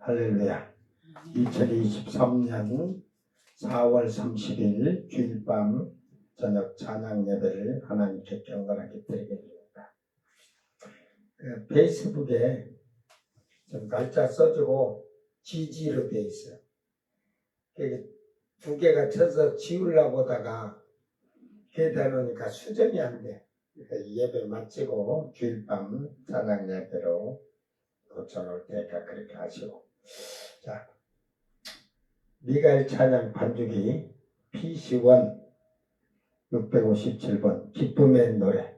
할렐루야. 2023년 4월 30일 주일밤 저녁 찬양 예배를 하나님께 경건하게 드리겠습니다. 페이스북에 좀 날짜 써주고 GG로 되어 있어요. 두 개가 쳐서 지우려고 보다가 게다 놓으니까 수정이 안 돼. 그러니까 예배 마치고 주일밤 찬양 예배로 고쳐놓을 테니까 그렇게 하시고. 자, 미가엘 찬양 반주기 PC1 657번 기쁨의 노래.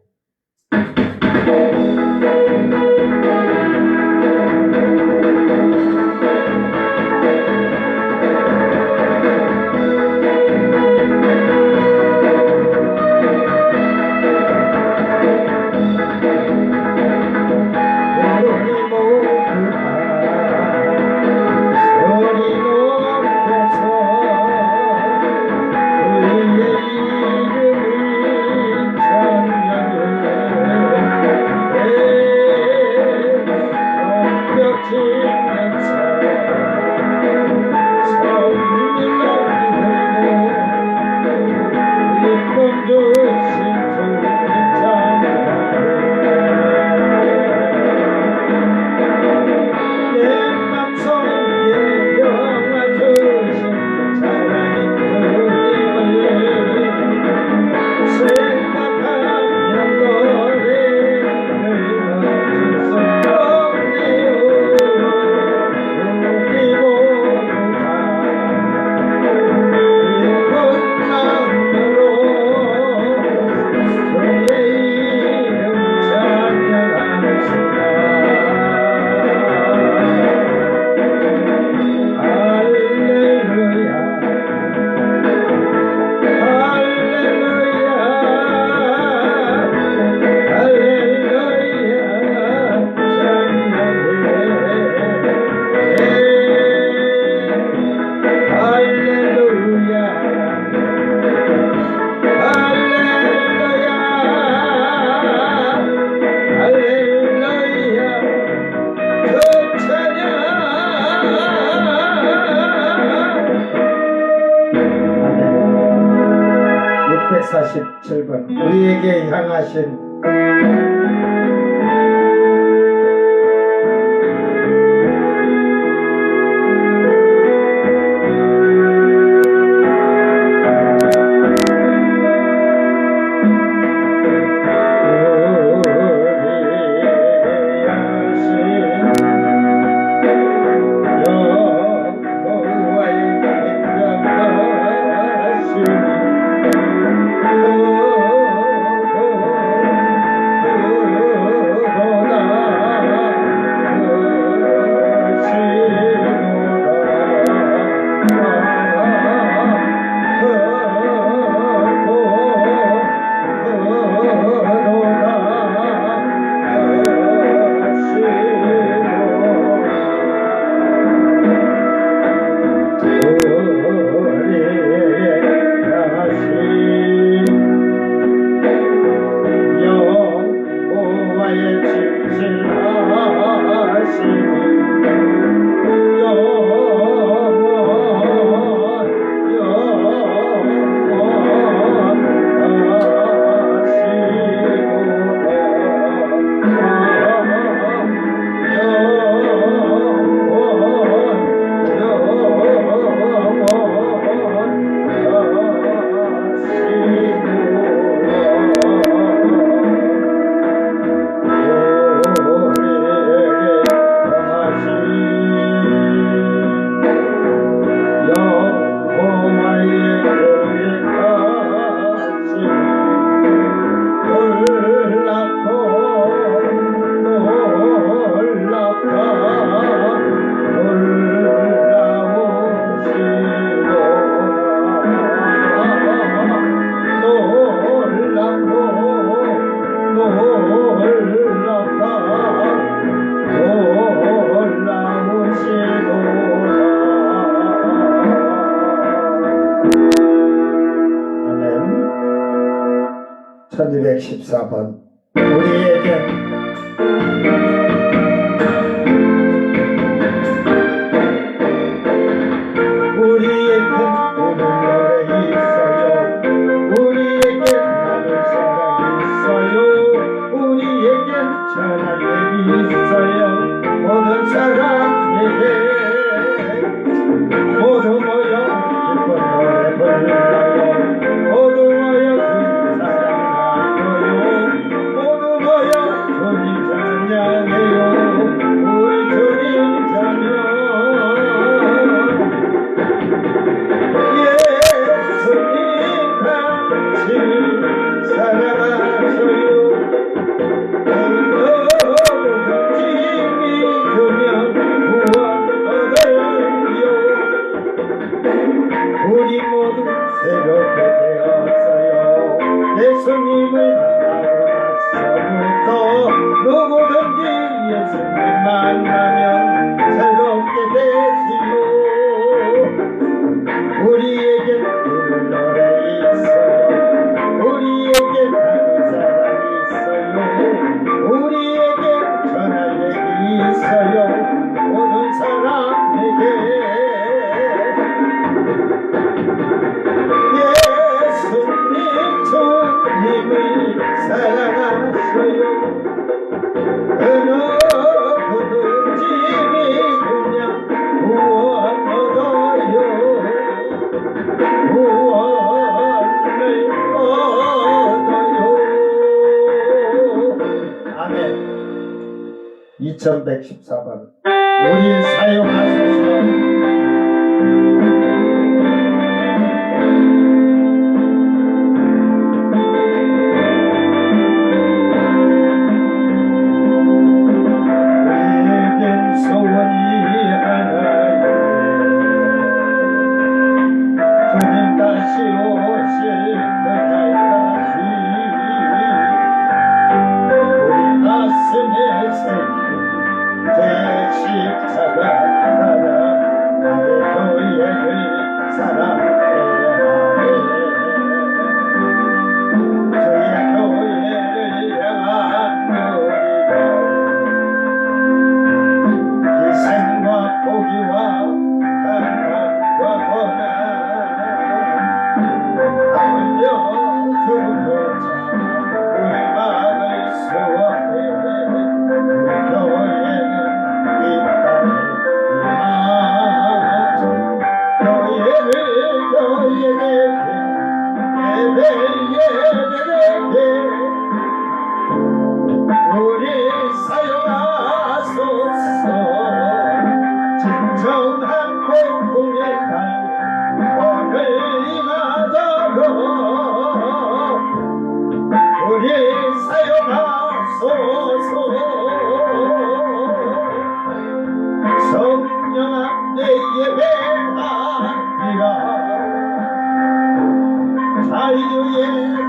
우리에게 향하신 아멘. 1214번 우리에게 만나면 새롭게 되지요. 우리에게 부를 노래 있어요. 우리에게 다른 사랑이 있어요. 우리에게 전할 얘기 있어요. 모든 사람에게 예수님 주님을 사랑하셔요. 어느 누구든지 믿으면 구원 얻어요. 구원을 얻어요. 아멘. 2114번 우리 사용하소서. 우리 사용하소서. 진정한 복음의 날 오늘 임하도록 우리 사용하소서. 성령아 내 예배하리라. 자유의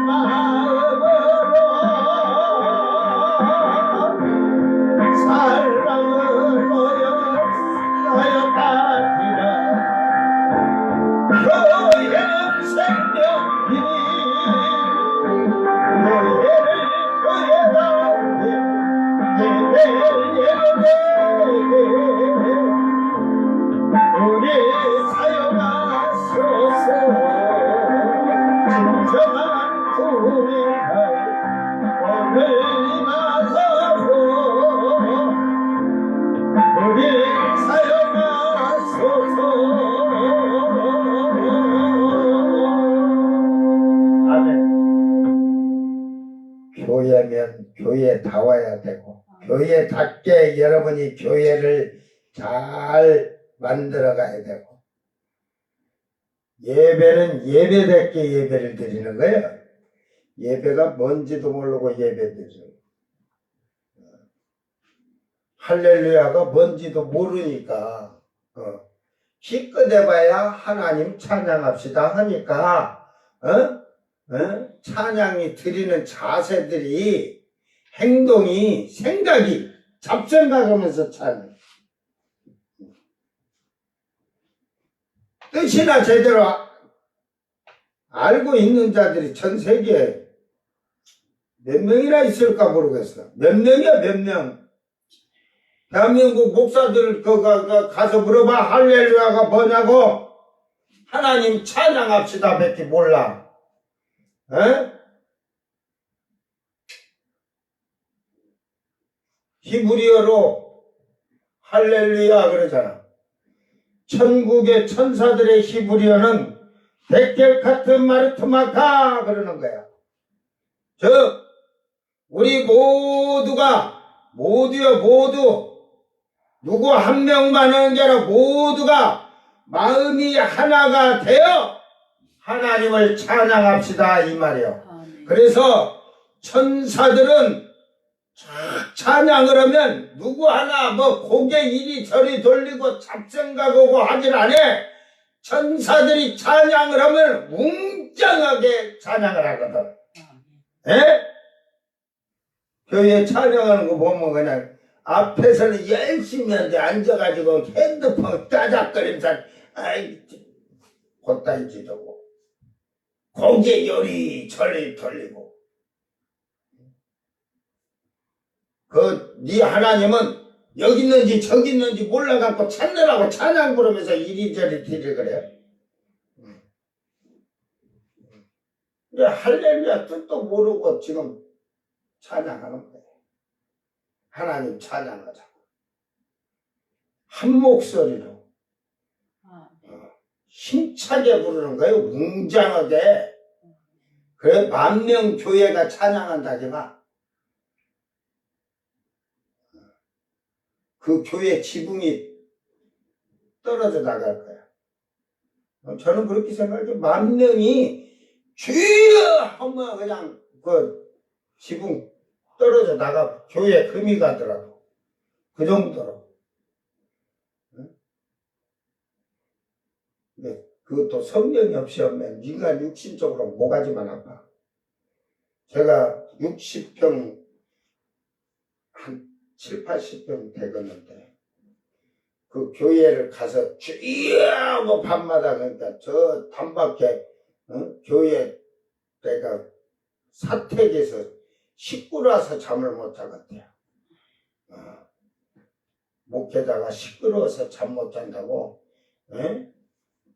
마음으로 사랑을 모여하여가리라. 교회는 생명이니 교회를 교회가 예배 우리 사용하소서. 진정한 구원의 날 오늘 임하도록 우리 사용하소서. 아멘. 교회면 교회다워야 되고 교회답게 여러분이 교회를 잘 만들어 가야 되고 예배는 예배답게 예배를 드리는 거예요. 예배가 뭔지도 모르고 예배 드리죠. 할렐루야가 뭔지도 모르니까 기껏해봐야 하나님 찬양합시다 하니까 찬양이 드리는 자세들이 행동이 생각이 잡생각하면서 찬양 뜻이나 제대로 알고 있는 자들이 전 세계에 몇 명이나 있을까 모르겠어. 몇 명이야 몇 명. 대한민국 목사들 가서 물어봐. 할렐루야가 뭐냐고. 하나님 찬양합시다 밖에 몰라. 에? 히브리어로 할렐루야 그러잖아. 천국의 천사들의 히브리어는 데켈 카트 마르트마카 그러는 거야. 즉 우리 모두요 모두 누구 한 명만 하는 게 아니라 모두가 마음이 하나가 되어 하나님을 찬양합시다 이 말이에요. 그래서 천사들은 찬양을 하면 누구 하나 뭐 고개 이리저리 돌리고 잡생각하고 하질 않아. 천사들이 찬양을 하면 웅장하게 찬양을 하거든. 에? 교회 찬양하는 거 보면 그냥 앞에서는 열심히 하는데 앉아가지고 핸드폰 따작거리면서 아이 곧다이 지르고 고개 요리저리 돌리고 네 하나님은 여기 있는지 저기 있는지 몰라갖고 찾느라고 찬양 부르면서 이리저리 뒤를 그래요. 할렐루야 뜻도 모르고 지금 찬양하는 거예요. 하나님 찬양하자고 한 목소리로 힘차게 부르는 거예요. 웅장하게. 그래 만명 교회가 찬양한다지만 그 교회 지붕이 떨어져 나갈 거야. 저는 그렇게 생각해요. 만 명이 주여 하면 그냥 그 지붕 떨어져 나가 교회 금이 가더라고. 그 정도로. 근데 그것도 성령이 없이 오면 인간 육신적으로 모가지만 아파. 제가 60평 한 7, 80평 되겠는데 그 교회를 가서 주여 하고 밤마다 그러니까 저 단밖에 교회 내가 사택에서 시끄러워서 잠을 못 자겠대요. 목회자가 시끄러워서 잠 못 잔다고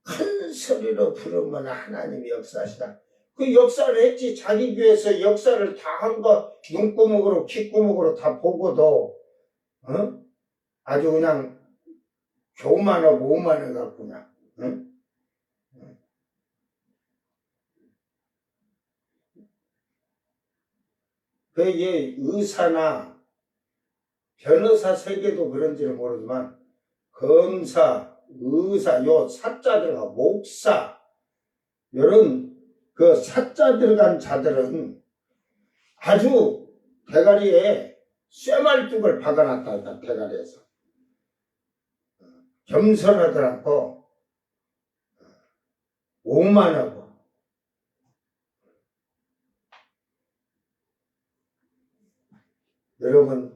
큰 소리로 부르면 하나님이 역사하시다. 그 역사를 했지. 자기 교회에서 역사를 다 한 거 눈구멍으로 귓구멍으로 다 보고도 아주 그냥 교만하고 오만해갖고 그냥 그게 의사나 변호사 세계도 그런지는 모르지만 검사, 의사, 요 사자 들어가 목사 이런 그 사자 들어간 자들은 아주 대가리에 쇠말뚝을 박아놨다 대가리에서 겸손하지 않고 오만하고 여러분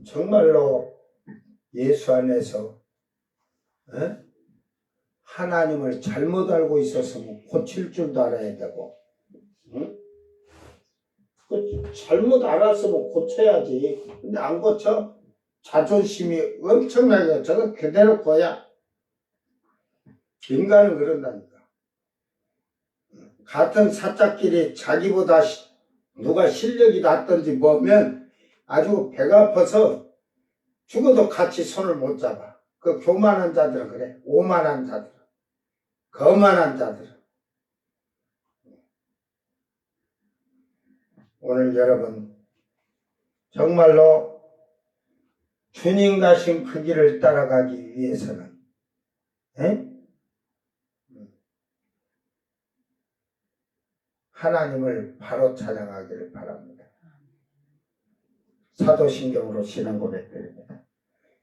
정말로 예수 안에서 하나님을 잘못 알고 있었으면 고칠 줄도 알아야 되고 잘못 알았으면 고쳐야지. 근데 안 고쳐? 자존심이 엄청나게 저거 그대로 거야. 인간은 그런다니까. 같은 사자끼리 자기보다 누가 실력이 낫든지 보면 아주 배가 아파서 죽어도 같이 손을 못 잡아. 그 교만한 자들은 그래. 오만한 자들은. 거만한 자들은. 오늘 여러분 정말로 주님 가신 그 길을 따라가기 위해서는 하나님을 바로 찬양하기를 바랍니다. 사도신경으로 신앙 고백드립니다.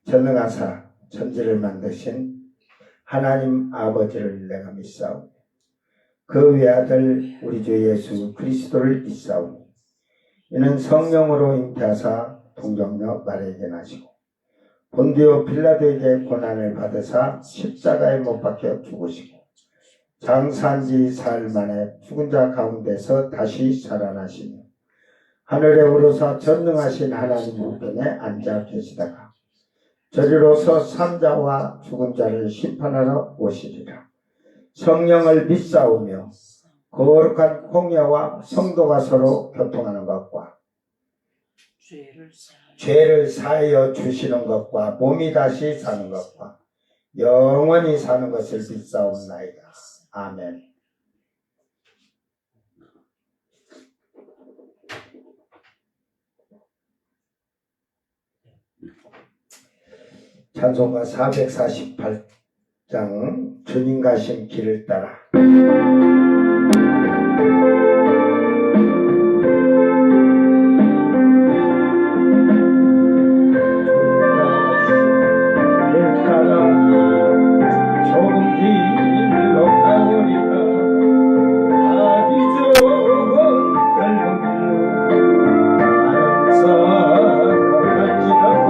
전능하사 천지를 만드신 하나님 아버지를 내가 믿사오니 그 외아들 우리 주 예수 그리스도를 믿사오니 이는 성령으로 잉태하사 동정녀 마리아에게 나시고 본디오 빌라도에게 고난을 받으사 십자가에 못 박혀 죽으시고 장사한 지 사흘 만에 죽은 자 가운데서 다시 살아나시며 하늘에 오르사 전능하신 하나님 우편에 앉아 계시다가 저리로서 산자와 죽은 자를 심판하러 오시리라. 성령을 믿사오며 거룩한 공예와 성도가 서로 교통하는 것과 죄를 사하여 주시는 것과 몸이 다시 사는 것과 영원히 사는 것을 믿사옵나이다. 아멘. 찬송가 448장 주님 가신 길을 따라 좁은 길로 가는 사람 같지가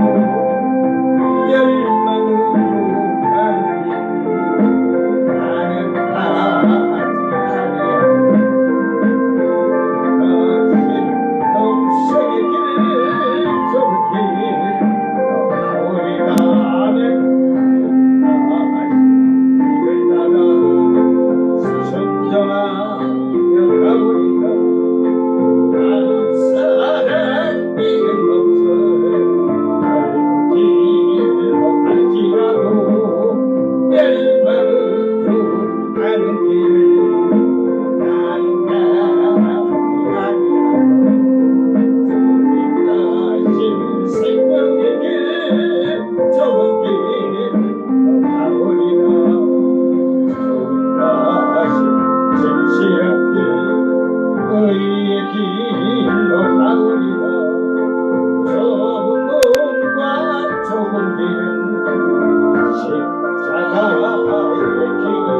십자가의 길이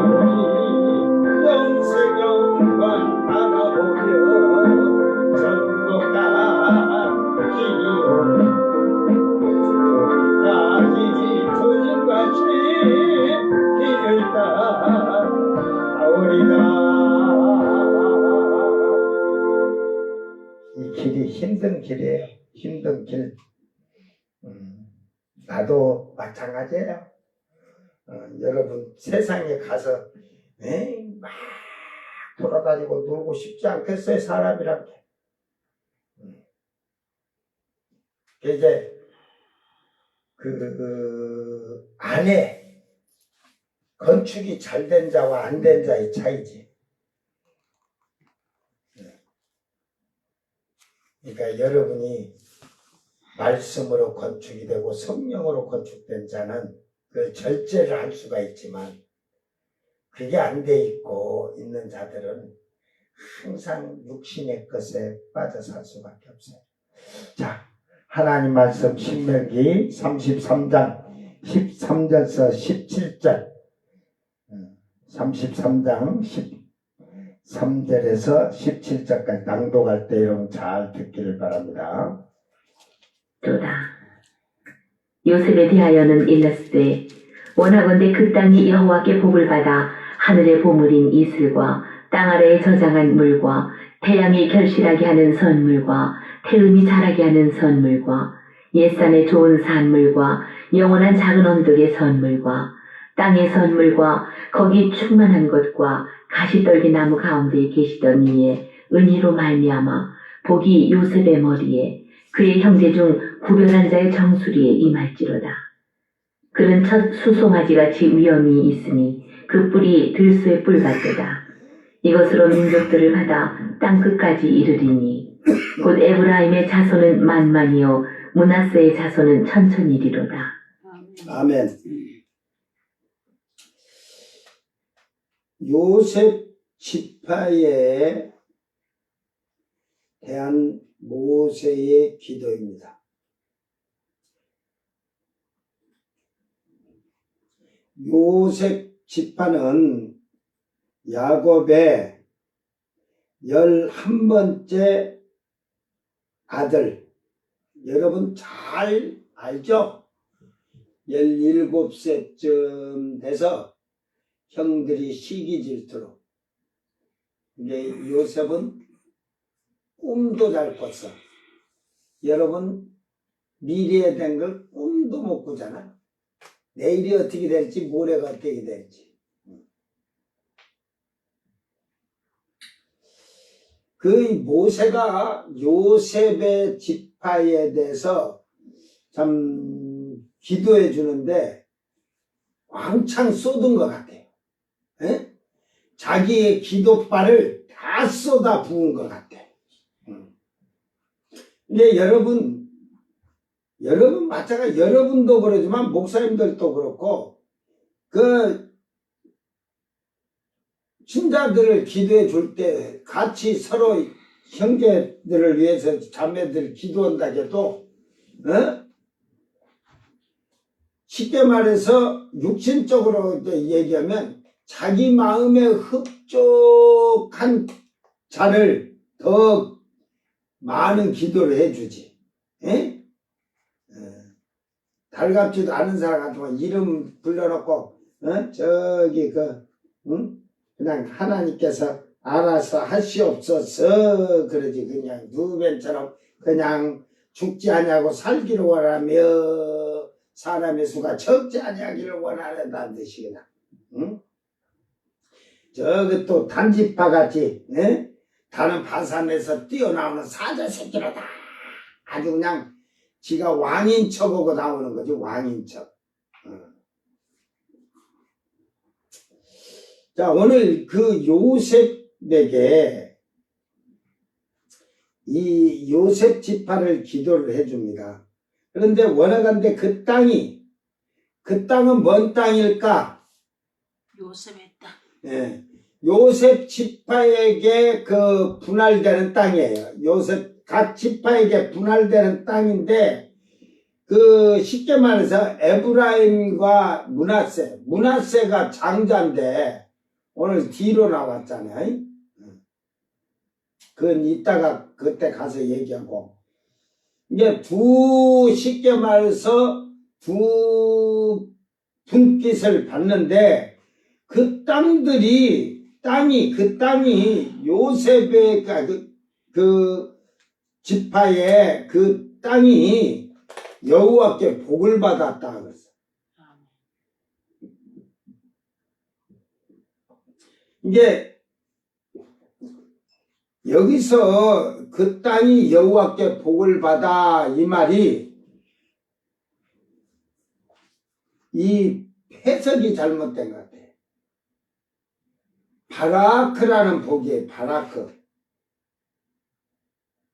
영생영광 바라보며 전복가 기요 저기까지 주님같이 길을 따라오리다. 이 길이 힘든 길이에요. 힘든 길. 나도 마찬가지예요. 여러분 세상에 가서 막 돌아다니고 놀고 싶지 않겠어요, 사람이란 게. 이제 그 안에 건축이 잘 된 자와 안 된 자의 차이지. 그러니까 여러분이 말씀으로 건축이 되고 성령으로 건축된 자는 그걸 절제를 할 수가 있지만 그게 안 돼 있고 있는 자들은 항상 육신의 것에 빠져 살 수밖에 없어요. 자, 하나님 말씀 신명기 33장 13절에서 17절 33장 13절에서 17절까지 낭독할 때 여러분 잘 듣기를 바랍니다. 도다. 요셉에 대하여는 일렀으되 원하건대 그 땅이 여호와께 복을 받아 하늘의 보물인 이슬과 땅 아래에 저장한 물과 태양이 결실하게 하는 선물과 태음이 자라게 하는 선물과 옛산의 좋은 산물과 영원한 작은 언덕의 선물과 땅의 선물과 거기 충만한 것과 가시떨기 나무 가운데에 계시던 이의 은혜로 말미암아 복이 요셉의 머리에 그의 형제 중 구별한 자의 정수리에 임할지로다. 그는 첫 수송아지같이 위엄이 있으니 그 뿔이 들소의 뿔 같도다. 이것으로 민족들을 받아 땅끝까지 이르리니 곧 에브라임의 자손은 만만이요 므낫세의 자손은 천천이리로다. 아멘. 요셉 지파에 대한 모세의 기도입니다. 요셉 지파는 야곱의 11번째 아들, 여러분 잘 알죠? 17세쯤 돼서 형들이 시기 질투로, 근데 요셉은 꿈도 잘 꿨어. 여러분 미래에 된 걸 꿈도 못 꾸잖아. 내일이 어떻게 될지 모레가 어떻게 될지. 그 모세가 요셉의 지파에 대해서 참 기도해 주는데 왕창 쏟은 것 같아요. 에? 자기의 기도발을 다 쏟아 부은 것 같아. 근데 여러분 마찬가지, 여러분도 그러지만 목사님들도 그렇고 그 신자들을 기도해 줄 때 같이 서로 형제들을 위해서 자매들 기도한다 해도 쉽게 말해서 육신적으로 얘기하면 자기 마음에 흡족한 자를 더 많은 기도를 해주지. 에? 달갑지도 않은 사람 같으면 이름 불러놓고 저기 그냥 하나님께서 알아서 하시옵소서 그러지. 그냥 누벤처럼 그냥 죽지 아니하고 살기를 원하며 사람의 수가 적지 아니하기를 원하는다는 뜻이 그냥. 저기 또 단지파 같이 다른 바산에서 뛰어나오는 사자 새끼로다. 아주 그냥 지가 왕인 척하고 나오는 거지, 왕인 척. 자, 오늘 그 요셉에게 이 요셉 지파를 기도를 해줍니다. 그런데 원하건대 그 땅은 뭔 땅일까? 요셉의 땅. 예. 요셉 지파에게 그 분할되는 땅이에요. 요셉 각 지파에게 분할되는 땅인데 그 쉽게 말해서 에브라임과 문하세가 장자인데 오늘 뒤로 나왔잖아요. 그건 이따가 그때 가서 얘기하고 이제 쉽게 말해서 두 분깃을 받는데 그 땅이 요셉의 그 지파의 그 땅이 여호와께 복을 받았다 그랬어. 이게 여기서 그 땅이 여호와께 복을 받아 이 말이 이 해석이 잘못된 것 같아. 바라크라는 복이에요. 바라크.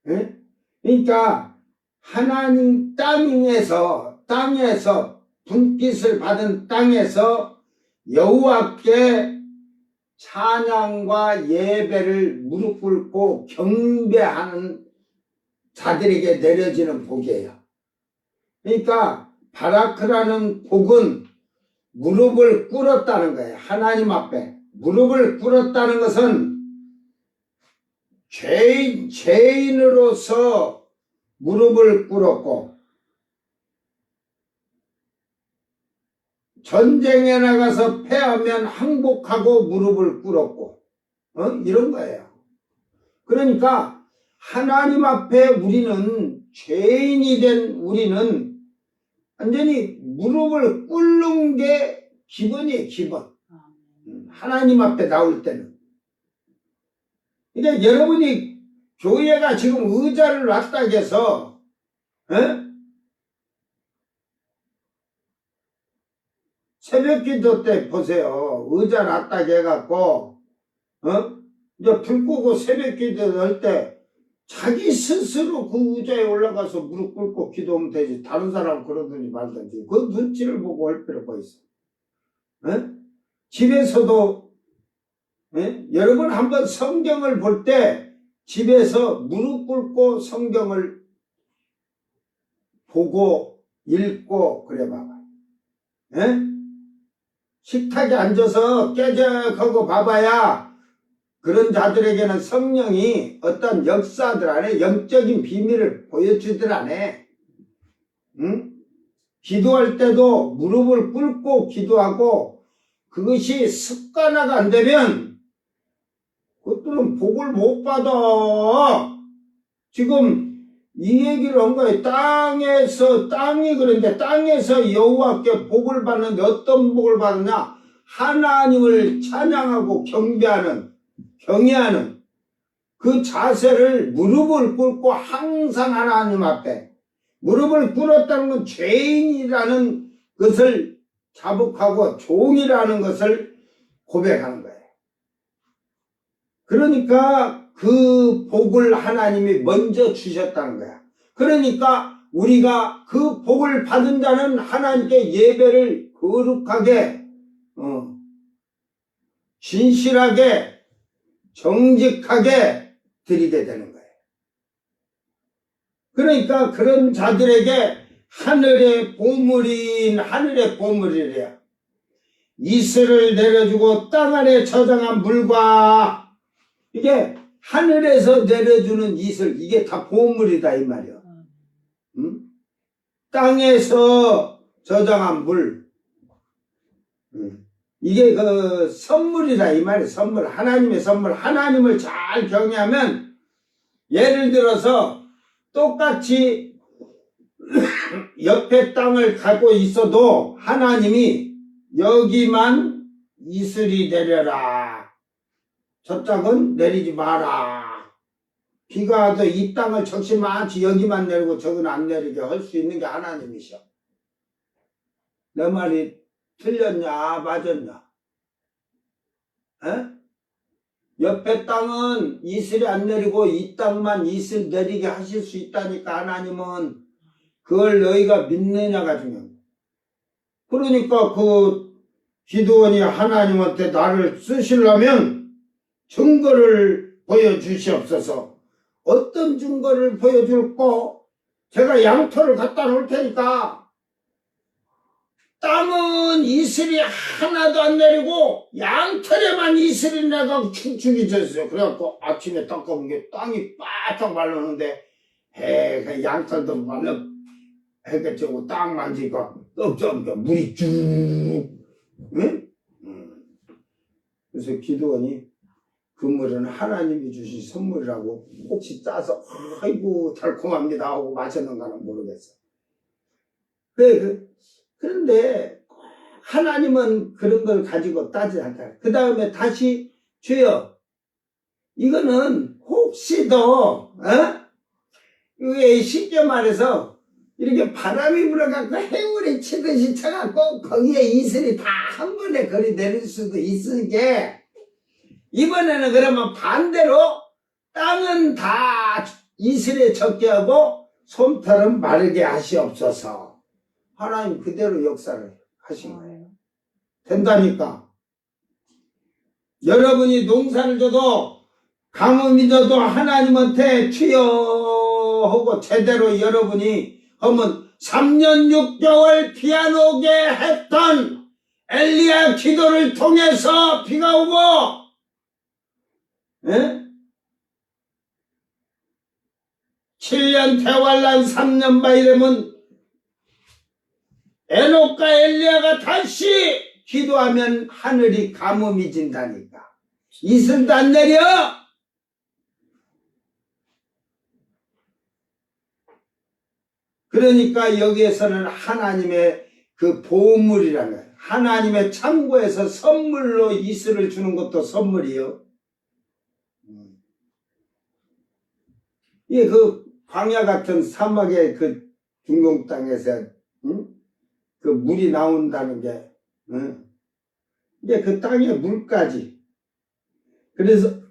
예? 그러니까 하나님 땅에서 분깃을 받은 땅에서 여호와께 찬양과 예배를 무릎 꿇고 경배하는 자들에게 내려지는 복이에요. 그러니까 바라크라는 복은 무릎을 꿇었다는 거예요. 하나님 앞에 무릎을 꿇었다는 것은 죄인으로서 무릎을 꿇었고 전쟁에 나가서 패하면 항복하고 무릎을 꿇었고 이런 거예요. 그러니까 하나님 앞에 우리는 죄인이 된 우리는 완전히 무릎을 꿇는 게 기본이에요. 기본. 하나님 앞에 나올 때는. 그러니까 여러분이 교회가 지금 의자를 놨다 해서 새벽기도 때 보세요. 의자 놨다 해갖고 이제 불 끄고 새벽기도 할 때 자기 스스로 그 의자에 올라가서 무릎 꿇고 기도하면 되지. 다른 사람 그러든지 말든지 그 눈치를 보고 할 필요가 있어. 집에서도 여러분 한번 성경을 볼 때 집에서 무릎 꿇고 성경을 보고 읽고 그래 봐봐. 식탁에 앉아서 깨적하고 봐봐야 그런 자들에게는 성령이 어떤 역사들 안에 영적인 비밀을 보여주들 안에 기도할 때도 무릎을 꿇고 기도하고 그것이 습관화가 안 되면 그것들은 복을 못 받아. 지금 이 얘기를 한 거예요. 땅이 그런데 땅에서 여호와께 복을 받는데 어떤 복을 받느냐? 하나님을 찬양하고 경외하는 그 자세를 무릎을 꿇고 항상 하나님 앞에 무릎을 꿇었다는 건 죄인이라는 것을 자복하고 종이라는 것을 고백하는 거예요. 그러니까 그 복을 하나님이 먼저 주셨다는 거야. 그러니까 우리가 그 복을 받은 자는 하나님께 예배를 거룩하게 진실하게 정직하게 드리게 되는 거예요. 그러니까 그런 자들에게 하늘의 보물이래요. 이슬을 내려주고 땅 안에 저장한 물과 이게 하늘에서 내려주는 이슬 이게 다 보물이다 이 말이야. 땅에서 저장한 물 이게 그 선물이다 이 말이야. 선물 하나님의 선물. 하나님을 잘 경외하면 예를 들어서 똑같이 옆에 땅을 갖고 있어도 하나님이 여기만 이슬이 내려라. 저쪽은 내리지 마라. 비가 와도 이 땅을 적시 많지 여기만 내리고 저건 안 내리게 할 수 있는 게 하나님이셔. 내 말이 틀렸냐 맞았냐? 옆에 땅은 이슬이 안 내리고 이 땅만 이슬 내리게 하실 수 있다니까 하나님은 그걸 너희가 믿느냐가 중요한 거야. 그러니까 그 기드온이 하나님한테 나를 쓰시려면 증거를 보여주시옵소서. 어떤 증거를 보여줄까? 제가 양털을 갖다 놓을 테니까 땅은 이슬이 하나도 안 내리고 양털에만 이슬이 내가 축축이 졌어요. 그래갖고 아침에 닦아본 게 땅이 바짝 말랐는데 그 양털도 말라 했겠죠. 땅 만지니까 떡져니까 물이 쭉 응? 그래서 기도원이 그 물은 하나님이 주신 선물이라고 혹시 짜서 아이고 달콤합니다 하고 마셨는가는 모르겠어. 그런데 하나님은 그런 걸 가지고 따지지 않다. 그 다음에 다시 주여 이거는 혹시 더 이게 쉽게 말해서 이렇게 바람이 불어갖고 해울이 치듯이 쳐갖고 거기에 이슬이 다 한 번에 거리 내릴 수도 있으니까 이번에는 그러면 반대로 땅은 다 이슬에 적게 하고 솜털은 마르게 하시옵소서. 하나님 그대로 역사를 하신 거예요. 된다니까. 여러분이 농사를 져도 가뭄이 져도 하나님한테 주여 하고 제대로 여러분이 하면 3년 6개월 비 안 오게 했던 엘리야 기도를 통해서 비가 오고 7년 대환란 3년 바이되면 에녹과 엘리야가 다시 기도하면 하늘이 가뭄이 진다니까. 이슬도 안 내려. 그러니까 여기에서는 하나님의 그 보물이라는 거예요. 하나님의 창고에서 선물로 이슬을 주는 것도 선물이요. 이게 그 광야 같은 사막의 그 중동 땅에서 그 물이 나온다는 게 이게 그 땅의 물까지. 그래서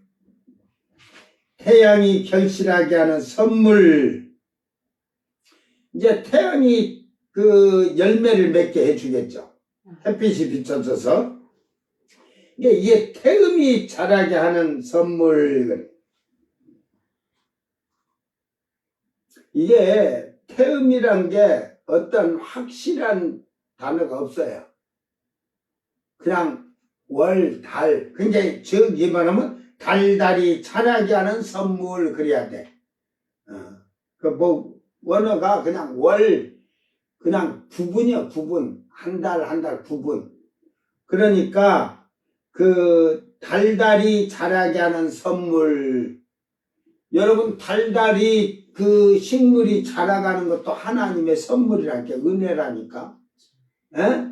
태양이 결실하게 하는 선물. 이제 태양이 그 열매를 맺게 해주겠죠. 햇빛이 비춰져서. 이게 태음이 자라게 하는 선물. 이게 태음이란 게 어떤 확실한 단어가 없어요. 그냥 월, 달. 굉장히 저기 말하면 달달이 자라게 하는 선물 그래야 돼. 원어가 그냥 월, 그냥 구분이야, 구분. 한 달, 한 달 구분. 그러니까 그 달달이 자라게 하는 선물. 여러분, 달달이 그 식물이 자라가는 것도 하나님의 선물이라니까, 은혜라니까. 에?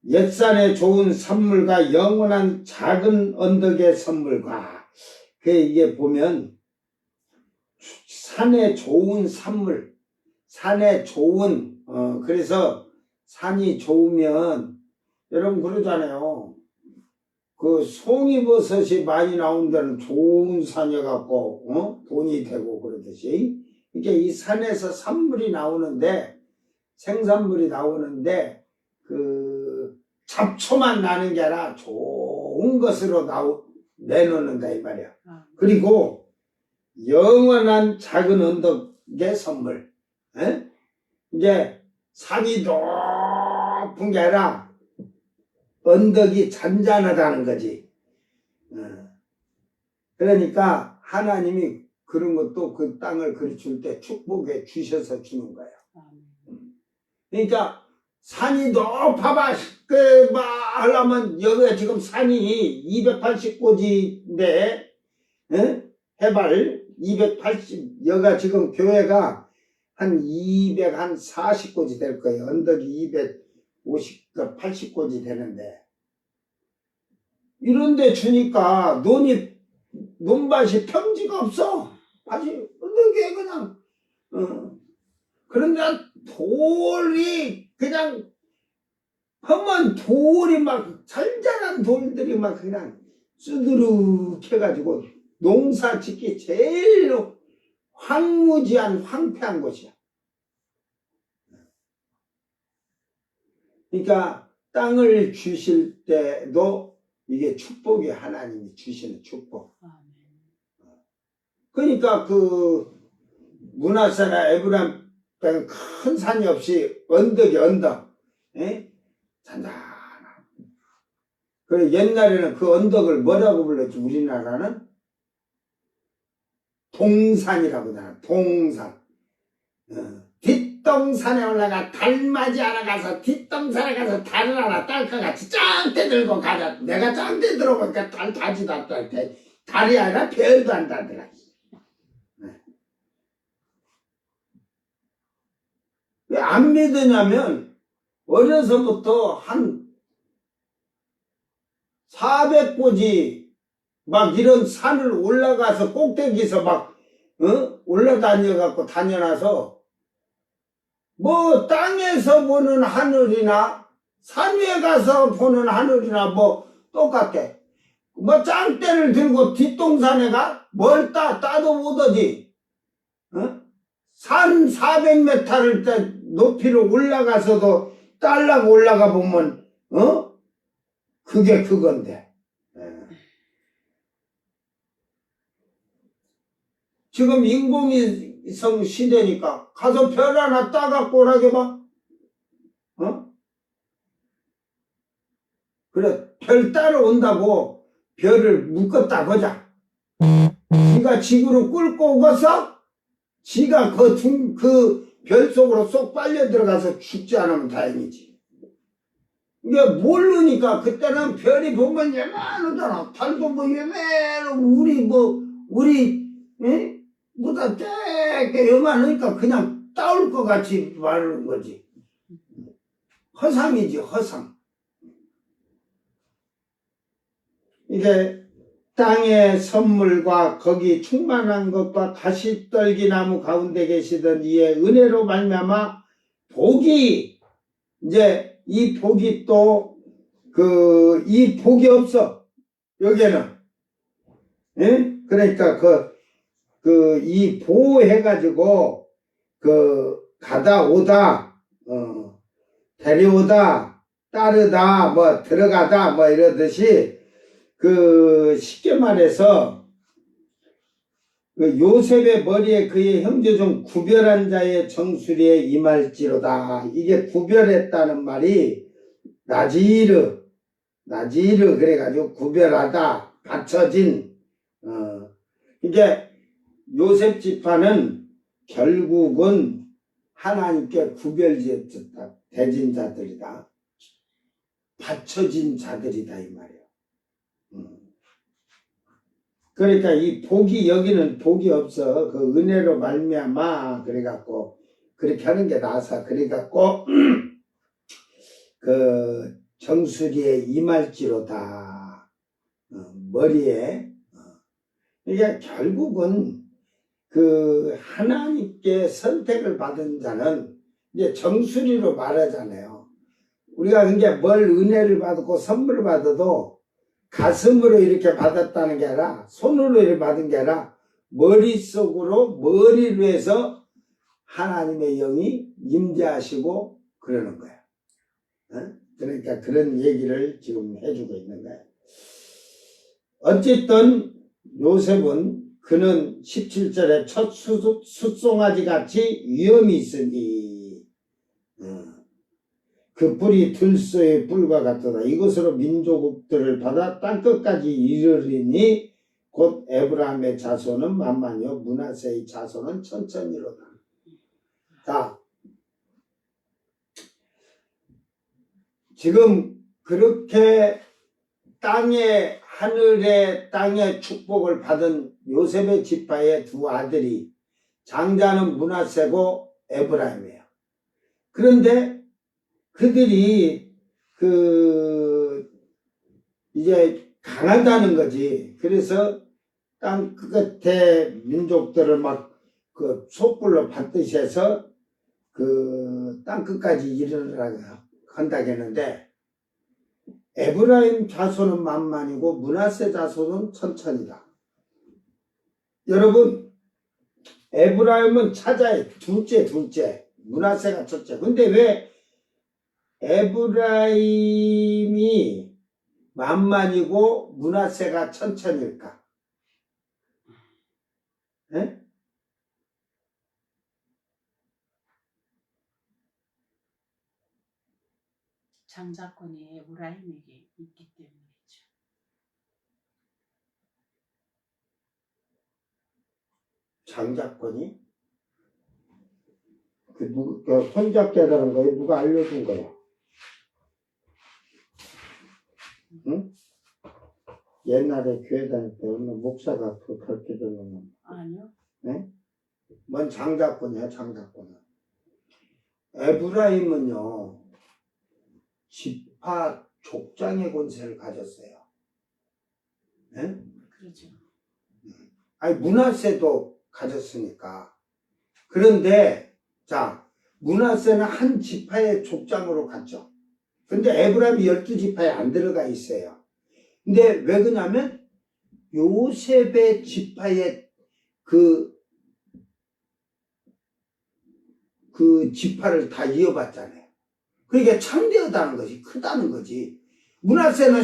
옛산의 좋은 선물과 영원한 작은 언덕의 선물과 이게 보면 산에 좋은 산물, 산에 좋은 그래서 산이 좋으면 여러분 그러잖아요. 그 송이버섯이 많이 나온 데는 좋은 산이어갖고 돈이 되고 그러듯이 이게 이 산에서 산물이 나오는데 생산물이 나오는데 그 잡초만 나는 게 아니라 좋은 것으로 내놓는다 이 말이야. 그리고 영원한 작은 언덕의 선물. 에? 이제 산이 높은 게 아니라 언덕이 잔잔하다는 거지. 그러니까 하나님이 그런 것도 그 땅을 그리 줄 때 축복해 주셔서 주는 거예요. 그러니까 산이 높아봐 하려면 여기가 지금 산이 280고지인데 해발 280 여기가 지금 교회가 한 240고지 될 거예요. 언덕이 250, 80고지 되는데 이런데 주니까 논밭이 평지가 없어. 아직 언덕에 그냥 그런데 돌이 그냥 험한 돌이 막 잔잔한 돌들이 막 그냥 쭈드륵 해가지고 농사 짓기 제일 황무지한 황폐한 곳이야. 그러니까 땅을 주실 때도 이게 축복이 하나님이 주시는 축복. 아멘. 그러니까 그 므낫세나 에브라임 땅은 큰 산이 없이 언덕이 언덕, 예? 잔잔한. 그 옛날에는 그 언덕을 뭐라고 불렀지? 우리나라는 동산이라고 하잖아. 동산. 뒷동산에 올라가 달 맞이하러 가서 뒷동산에 가서 달을 하나 딸 것 같이 짱대 들고 가자. 내가 짱대 들어보니까 달 다지도 않다. 달이 아니라 별도 안 다더라. 왜 안 믿으냐면 어려서부터 한 400고지 막 이런 산을 올라가서 꼭대기에서 막 올라다녀갖고 다녀놔서 뭐 땅에서 보는 하늘이나 산 위에 가서 보는 하늘이나 뭐 똑같아. 뭐 짱대를 들고 뒷동산에 가? 뭘 따도 못 오지. 산 400m를 높이로 올라가서도 딸라고 올라가 보면 그게 그건데. 지금 인공위성 시대니까 가서 별 하나 따갖고 오라게 봐. 그래, 별 따러 온다고 별을 묶었다 보자. 지가 지구로 끌고 오고서 지가 그 별 속으로 쏙 빨려 들어가서 죽지 않으면 다행이지. 이게 모르니까 그때는 별이 보면 예만하잖아. 달도 뭐 예만하고 우리 보다 되게 요만하니까 그냥 따올 것 같이 말하는 거지. 허상이지, 허상. 이게 땅의 선물과 거기 충만한 것과 가시떨기나무 가운데 계시던 이의 은혜로 말미암아 복이 이제 이 복이 또 이 복이 없어 여기에는. 예? 그러니까 이 보호해가지고 가다 오다 데려오다 따르다 뭐 들어가다 뭐 이러듯이 쉽게 말해서 요셉의 머리에 그의 형제 중 구별한 자의 정수리에 임할지로다. 이게 구별했다는 말이 나지르 그래가지고 구별하다 받쳐진. 이게 요셉 지파는 결국은 하나님께 구별지었다. 대진 자들이다. 받쳐진 자들이다 이 말이야. 그러니까 이 복이 여기는 복이 없어. 그 은혜로 말미암아 그래갖고 그렇게 하는 게 나아서 그래갖고 그 정수리에 임할지로다. 머리에. 이게 결국은 그 하나님께 선택을 받은 자는 이제 정수리로 말하잖아요. 우리가 그게 뭘 은혜를 받고 선물을 받아도 가슴으로 이렇게 받았다는 게 아니라 손으로 이렇게 받은 게 아니라 머리로 해서 하나님의 영이 임재하시고 그러는 거야. 그러니까 그런 얘기를 지금 해주고 있는 거야. 어쨌든 요셉은 그는 17절에 첫 숫송아지 같이 위엄이 있으니 그 뿔이 들소의 뿔과 같도다. 이것으로 민족들을 받아 땅끝까지 이르리니 곧 에브라임의 자손은 만만이요 므낫세의 자손은 천천히로다. 자, 지금 그렇게 하늘의 땅의 축복을 받은 요셉의 지파의 두 아들이 장자는 므낫세고 에브라임이에요. 그런데 그들이 이제 강하다는 거지. 그래서 땅 끝에 민족들을 막 촛불로 받듯이 해서 땅 끝까지 이르라고 한다겠는데 에브라임 자손은 만만이고 므낫세 자손은 천천이다. 여러분, 에브라임은 차자의 둘째, 므낫세가 첫째. 근데 왜 에브라임이 만만이고 므낫세가 천천일까? 예? 장자권이 에브라임에게 있기 때문이죠. 장자권이? 그 손잡게 되는 거에 누가 알려준 거야? 응? 옛날에 교회 다닐 때 어느 목사가 그렇게 되는 아니요. 네? 뭔 장자권이야, 장자권은. 에브라임은요, 지파 족장의 권세를 가졌어요. 네? 그렇죠. 아니, 므낫세도 가졌으니까. 그런데, 자, 므낫세는 한 지파의 족장으로 갔죠. 근데 에브라임이 12지파에 안 들어가 있어요. 근데 왜 그러냐면, 요셉의 지파의 그 지파를 다 이어봤잖아요. 그러니까 창대하다는 것이 크다는 거지. 므낫세는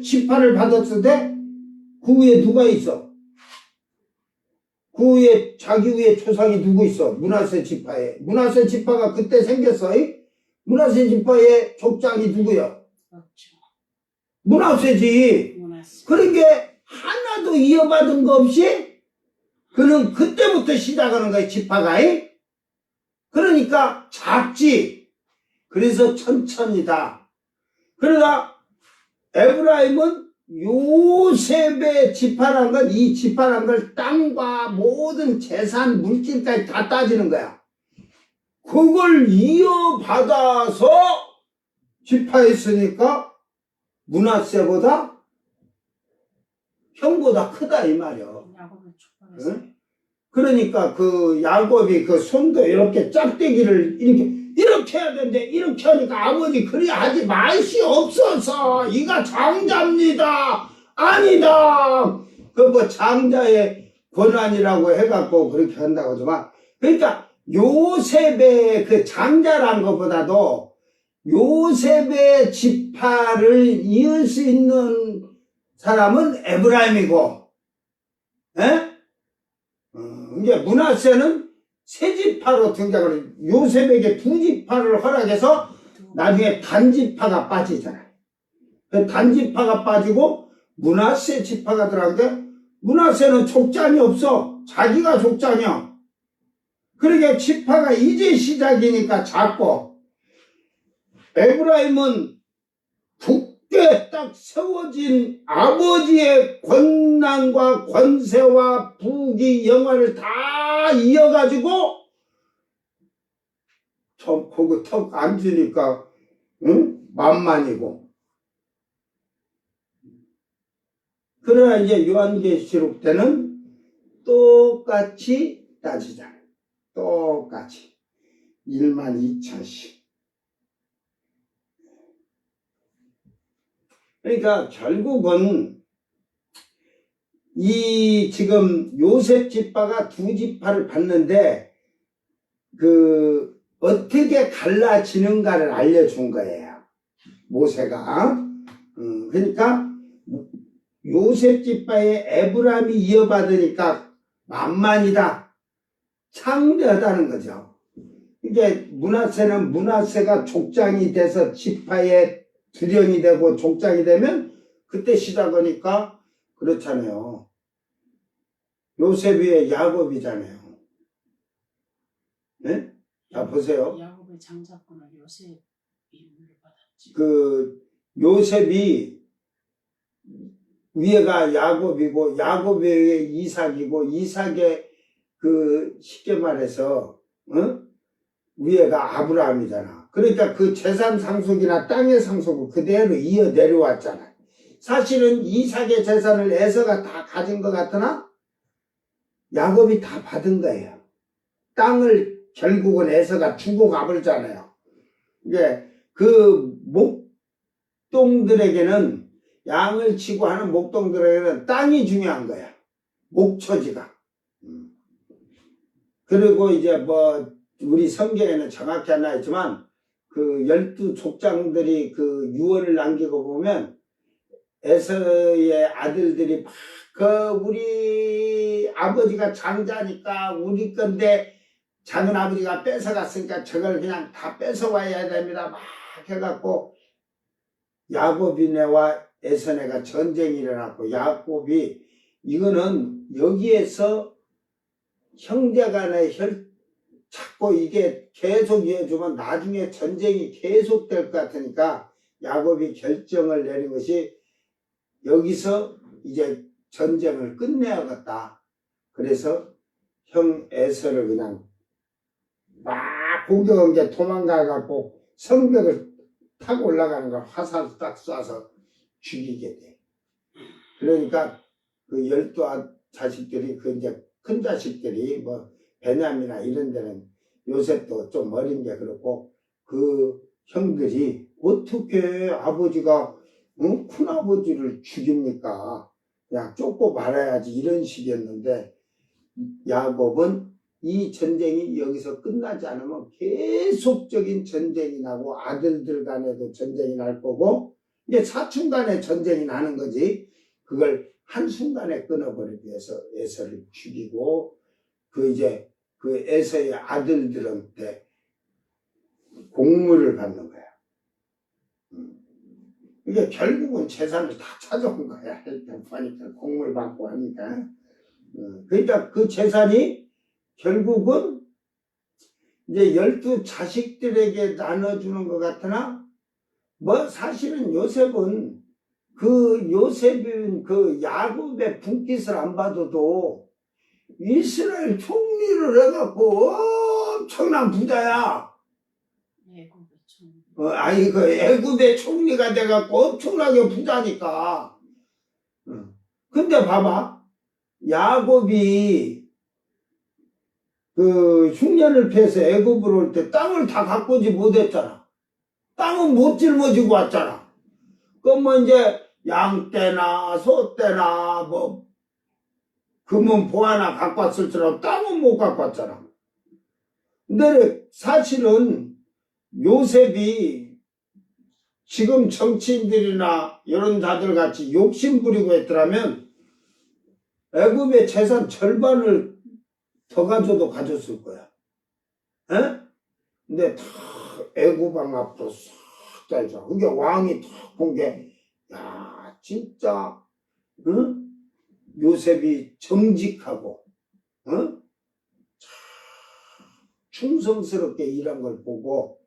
지파를 받았을 때 그 위에 누가 있어? 그 위에 자기 위에 조상이 누구 있어? 므낫세 지파에. 므낫세 지파가 그때 생겼어. 므낫세 지파의 족장이 누구야? 없죠. 므낫세지. 므낫세. 그러니까 하나도 이어받은 거 없이 그는 그때부터 시작하는 거야, 지파가. 그러니까 작지. 그래서 천천히다. 그러나 에브라임은 요셉의 지파란 건, 이 지파란 걸 땅과 모든 재산, 물질까지 다 따지는 거야. 그걸 이어받아서 지파했으니까 므낫세보다 형보다 크다 이 말이야. 야곱을 축복했어요. 응? 그러니까 그 야곱이 그 손도 이렇게 짝대기를 이렇게 해야 되는데 이렇게 하니까 아버지 그리 하지 말시 없어서 이가 장자입니다. 아니다. 그 뭐 장자의 권한이라고 해갖고 그렇게 한다고 하지만 그러니까 요셉의 그 장자란 것보다도 요셉의 지파를 이을 수 있는 사람은 에브라임이고, 에? 이제 므낫세는 세 지파로 등장을 해요. 요셉에게 두 지파를 허락해서 나중에 단지파가 빠지잖아요. 그 단지파가 빠지고 므낫세 지파가 들어가는데 므낫세는 족장이 없어. 자기가 족장이야. 그러니까 지파가 이제 시작이니까 작고 에브라임은 굳게 딱 세워진 아버지의 권난과 권세와 부귀 영화를 다 이어가지고 거기 턱 앉으니까 응? 만만이고. 그러나 이제 요한계시록 때는 똑같이 따지잖아요. 똑같이 12,000씩. 그러니까 결국은 이 지금 요셉 지파가 두 지파를 받는데 그 어떻게 갈라지는가를 알려준 거예요. 모세가. 그러니까 요셉 지파의 에브라임이 이어받으니까 만만이다. 창대하다는 거죠. 이게 므낫세는 므낫세가 족장이 돼서 지파의 두령이 되고 족장이 되면 그때 시작하니까 그렇잖아요. 요셉 위에 야곱이잖아요. 네? 자 보세요. 야곱의 장자권을 요셉이 물려받았지. 그 요셉이 위에가 야곱이고 야곱 위에 이삭이고 이삭의 그 쉽게 말해서 위에가 아브라함이잖아. 그러니까 그 재산 상속이나 땅의 상속을 그대로 이어 내려왔잖아. 사실은 이삭의 재산을 에서가 다 가진 것 같으나 야곱이 다 받은 거예요. 땅을 결국은 에서가 주고 가버리잖아요. 이게 그 목동들에게는 양을 치고 하는 목동들에게는 땅이 중요한 거야. 목초지가. 그리고 이제 뭐 우리 성경에는 정확히 안 나있지만 그 12족장들이 그 유언을 남기고 보면 에서의 아들들이 막 우리 아버지가 장자니까 우리 건데 작은 아버지가 뺏어갔으니까 저걸 그냥 다 뺏어와야 됩니다. 막 해갖고 야곱이네와 에서네가 전쟁이 일어났고, 야곱이 이거는 여기에서 형제간의 자꾸 이게 계속 이어주면 나중에 전쟁이 계속될 것 같으니까 야곱이 결정을 내린 것이 여기서 이제 전쟁을 끝내야겠다. 그래서 형 에서를 그냥 막 공격한 게 도망가갖고 성벽을 타고 올라가는 걸 화살 딱 쏴서 죽이게 돼. 그러니까 그 12자식들이 그 이제 큰 자식들이 뭐 베냐민이나 이런 데는 요셉도 좀 어린 게 그렇고 그 형들이 어떻게 아버지가 큰아버지를 죽입니까? 그냥 쫓고 말아야지 이런 식이었는데 야곱은 이 전쟁이 여기서 끝나지 않으면 계속적인 전쟁이 나고 아들들 간에도 전쟁이 날 거고 이제 사촌 간에 전쟁이 나는 거지. 그걸 한순간에 끊어버리기 위해서 에서를 죽이고 그 이제 그 에서의 아들들한테 공물을 받는 거야. 이게 결국은 재산을 다 찾아온 거야. 일단 보니까 공물 받고 하니까. 그러니까 그 재산이 결국은 이제 12자식들에게 나눠주는 것 같으나 뭐 사실은 요셉은 그 야곱의 분깃을 안 받아도 이스라엘 총리를 해갖고 엄청난 부자야. 애굽의 총리. 아니 그 애굽의 총리가 돼갖고 엄청나게 부자니까. 근데 봐봐, 야곱이 그 흉년을 피해서 애굽으로 올 때 땅을 다 가꾸지 못했잖아. 땅은 못 짊어지고 왔잖아. 그럼 뭐 이제 양떼나 소떼나 뭐 금은 보화나 갖고 왔을지라도 땅은 못 갖고 왔잖아. 근데 사실은 요셉이 지금 정치인들이나 이런 자들 같이 욕심 부리고 했더라면 애굽의 재산 절반을 더 가져도 가졌을 거야. 에? 근데 다 애굽 왕 앞으로 싹 짜있잖아. 그게 왕이 탁 본 게, 야, 진짜, 응? 요셉이 정직하고, 응? 충성스럽게 일한 걸 보고,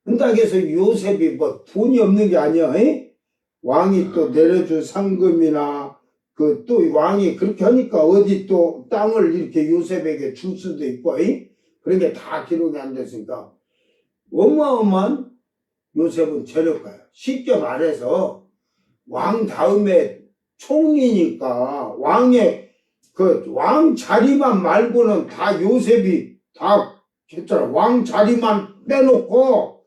그렇다고 해서 요셉이 뭐 돈이 없는 게 아니야. 에? 왕이 또 내려준 상금이나 그 또 왕이 그렇게 하니까 어디 또 땅을 이렇게 요셉에게 줄 수도 있고, 그런 게 다 기록이 안 됐으니까 어마어마한 요셉은 재력가야. 쉽게 말해서 왕 다음에 총리니까 왕의 그 왕 자리만 말고는 다 요셉이 다 했잖아. 왕 자리만 빼놓고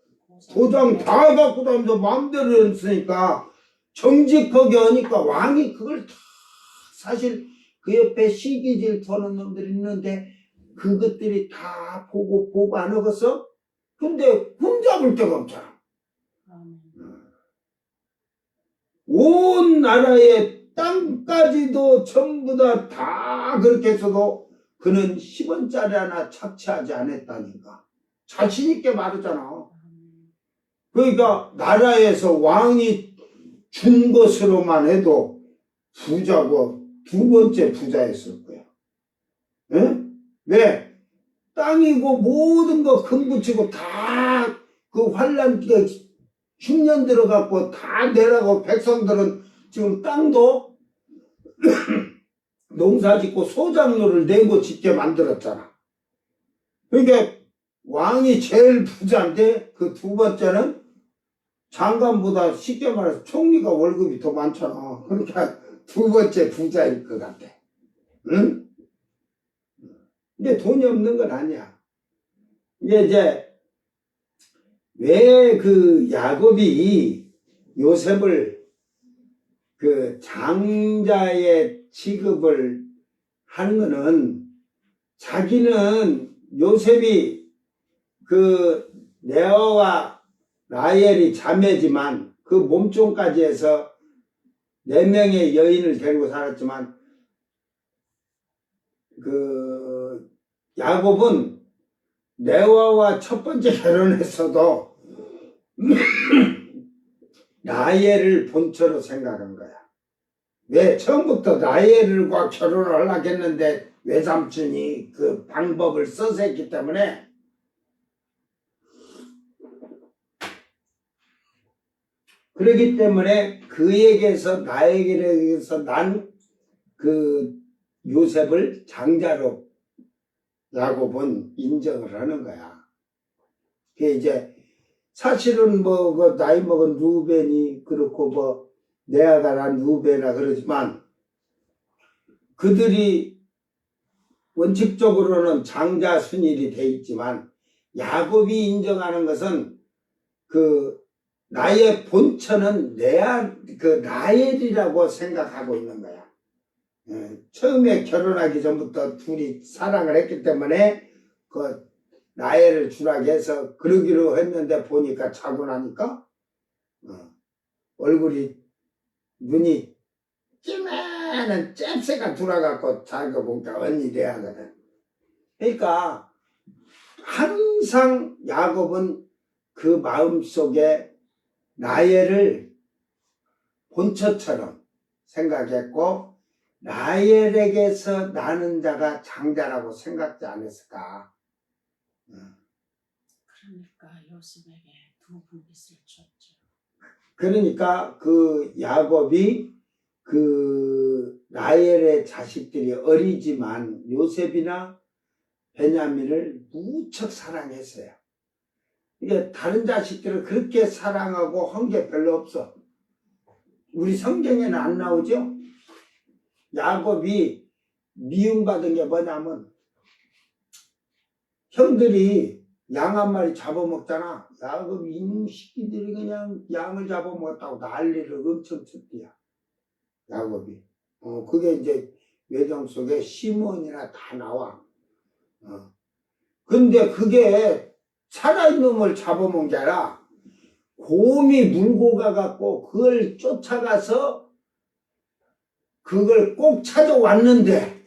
도장 다 갖고 다니면서 마음대로 했으니까 정직하게 하니까 왕이 그걸 다 사실 그 옆에 시기 질투하는 놈들이 있는데 그것들이 다 보고 안 하겠어? 근데 흠잡을 데가 없잖아. 온 나라의 땅까지도 전부 다 그렇게 했어도 그는 10원짜리 하나 착취하지 않았다니까. 자신있게 말하잖아. 그러니까 나라에서 왕이 준 것으로만 해도 부자고 두 번째 부자였을 거야. 에? 왜? 땅이고 모든 거 금붙이고 다 그 환란 흉년 들어갖고 다 내라고 백성들은 지금 땅도 농사 짓고 소작로를 내고 짓게 만들었잖아. 그러니까 왕이 제일 부자인데 그 두 번째는 장관보다 쉽게 말해서 총리가 월급이 더 많잖아. 그러니까 두 번째 부자일 것 같아. 응? 근데 돈이 없는 건 아니야. 이제 왜 그 야곱이 요셉을 그 장자의 취급을 하는 거는 자기는 요셉이 그 레아와 라헬이 자매지만 그 몸종까지 해서 4명의 여인을 데리고 살았지만 야곱은 레아와 첫 번째 결혼했어도 라헬을 본처로 생각한 거야. 왜? 처음부터 라헬과 결혼을 하려고 했는데 외삼촌이 그 방법을 써서 했기 때문에 그렇기 때문에 그에게서 나에게서 난 그 요셉을 장자로 야곱은 인정을 하는 거야. 그게 이제 사실은 그 나이 먹은 루벤이 그렇고 레아가 난 루벤이라 그러지만 그들이 원칙적으로는 장자 순일이 돼 있지만 야곱이 인정하는 것은 나의 본처는 라헬이라고 생각하고 있는 거야. 처음에 결혼하기 전부터 둘이 사랑을 했기 때문에 라헬을 주라고 해서 그러기로 했는데 보니까 자고 나니까 눈이 찌면은 잽새가 돌아갖고 자기가 보니까 언니 레아거든. 그러니까 항상 야곱은 그 마음속에 라헬을 본처처럼 생각했고 라헬에게서 나는 자가 장자라고 생각지 않았을까. 그러니까 요셉에게 두 분깃을 줬죠. 그러니까 야곱이 라헬의 자식들이 어리지만 요셉이나 베냐민을 무척 사랑했어요. 이게 다른 자식들을 그렇게 사랑하고 한 게 별로 없어. 우리 성경에는 안 나오죠? 야곱이 미움받은 게 뭐냐면 형들이 양 한 마리 잡아먹잖아. 야곱이 이놈 새끼들이 그냥 양을 잡아먹었다고 난리를 엄청 쳤대요. 야곱이. 그게 이제 외경 속에 시몬이나 다 나와. 근데 그게 살아있는 놈을 잡아먹은 게 아니라 곰이 물고 가갖고 그걸 쫓아가서 그걸 꼭 찾아왔는데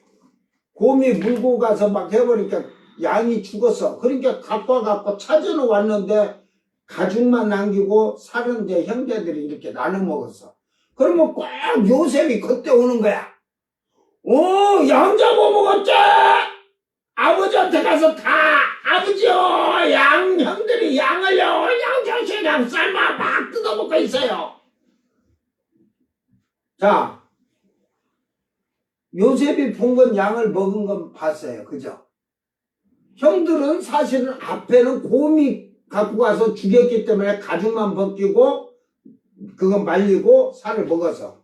곰이 물고 가서 막 해버리니까 양이 죽었어. 그러니까 갖고 와갖고 찾아는 왔는데 가죽만 남기고 살은데 형제들이 이렇게 나눠 먹었어. 그러면 꼭 요셉이 그때 오는 거야. 양 잡아먹었지? 아버지한테 가서 다 아버지요 형들이 양을요 양정신이랑 삶아 막 뜯어먹고 있어요. 자, 요셉이 본 건 양을 먹은 건 봤어요. 그죠? 형들은 사실은 앞에는 곰이 갖고 가서 죽였기 때문에 가죽만 벗기고 그거 말리고 살을 먹어서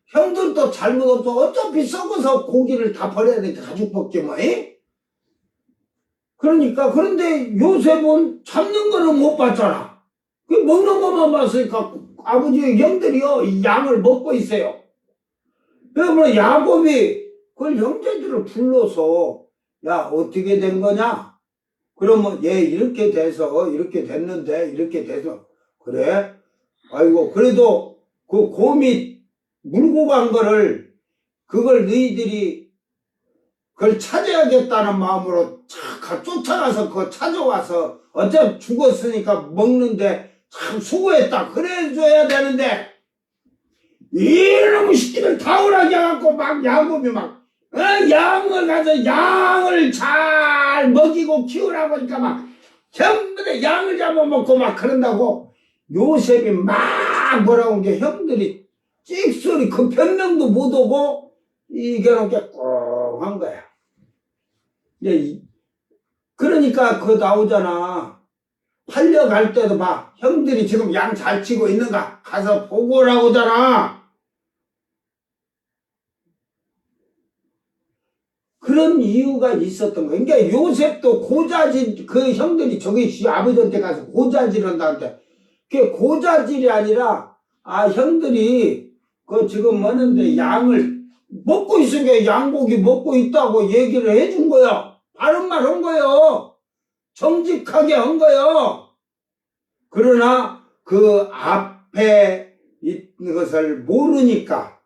형들도 잘못 없어. 어차피 썩어서 고기를 다 버려야 되니까 가죽 벗기면. 그러니까 그런데 요셉은 잡는 거는 못 봤잖아. 그 먹는 것만 봤으니까 아버지 형들이요 이 양을 먹고 있어요. 그러면 야곱이 그걸 형제들을 불러서 야 어떻게 된 거냐? 그러면 얘 이렇게 돼서 이렇게 됐는데 이렇게 돼서 그래? 아이고 그래도 그 곰이 물고 간 거를 그걸 너희들이 그걸 찾아야겠다는 마음으로 쫓아가서 그거 찾아와서 어차피 죽었으니까 먹는데 참 수고했다 그래줘야 되는데 이놈의 새끼들 타오라게 해갖고 막 야곱이 막 양을 가서 양을 잘 먹이고 키우라고 하니까 막 전부 다 양을 잡아먹고 막 그런다고 요셉이 막 뭐라고 한 게 형들이 찍소리 그 변명도 못 오고 이겨놓은 게 꽁한 거야. 그러니까 그거 나오잖아. 팔려갈 때도 막 형들이 지금 양 잘 치고 있는가 가서 보고 오라고잖아. 그런 이유가 있었던 거야. 그러니까 요셉도 고자질 그 형들이 저기 아버지한테 가서 고자질 한다는데 그게 고자질이 아니라 형들이 그 지금 뭐는데 양을 먹고 있으니까 양고기 먹고 있다고 얘기를 해준 거야. 바른 말 한 거예요. 정직하게 한 거예요. 그러나 그 앞에 있는 것을 모르니까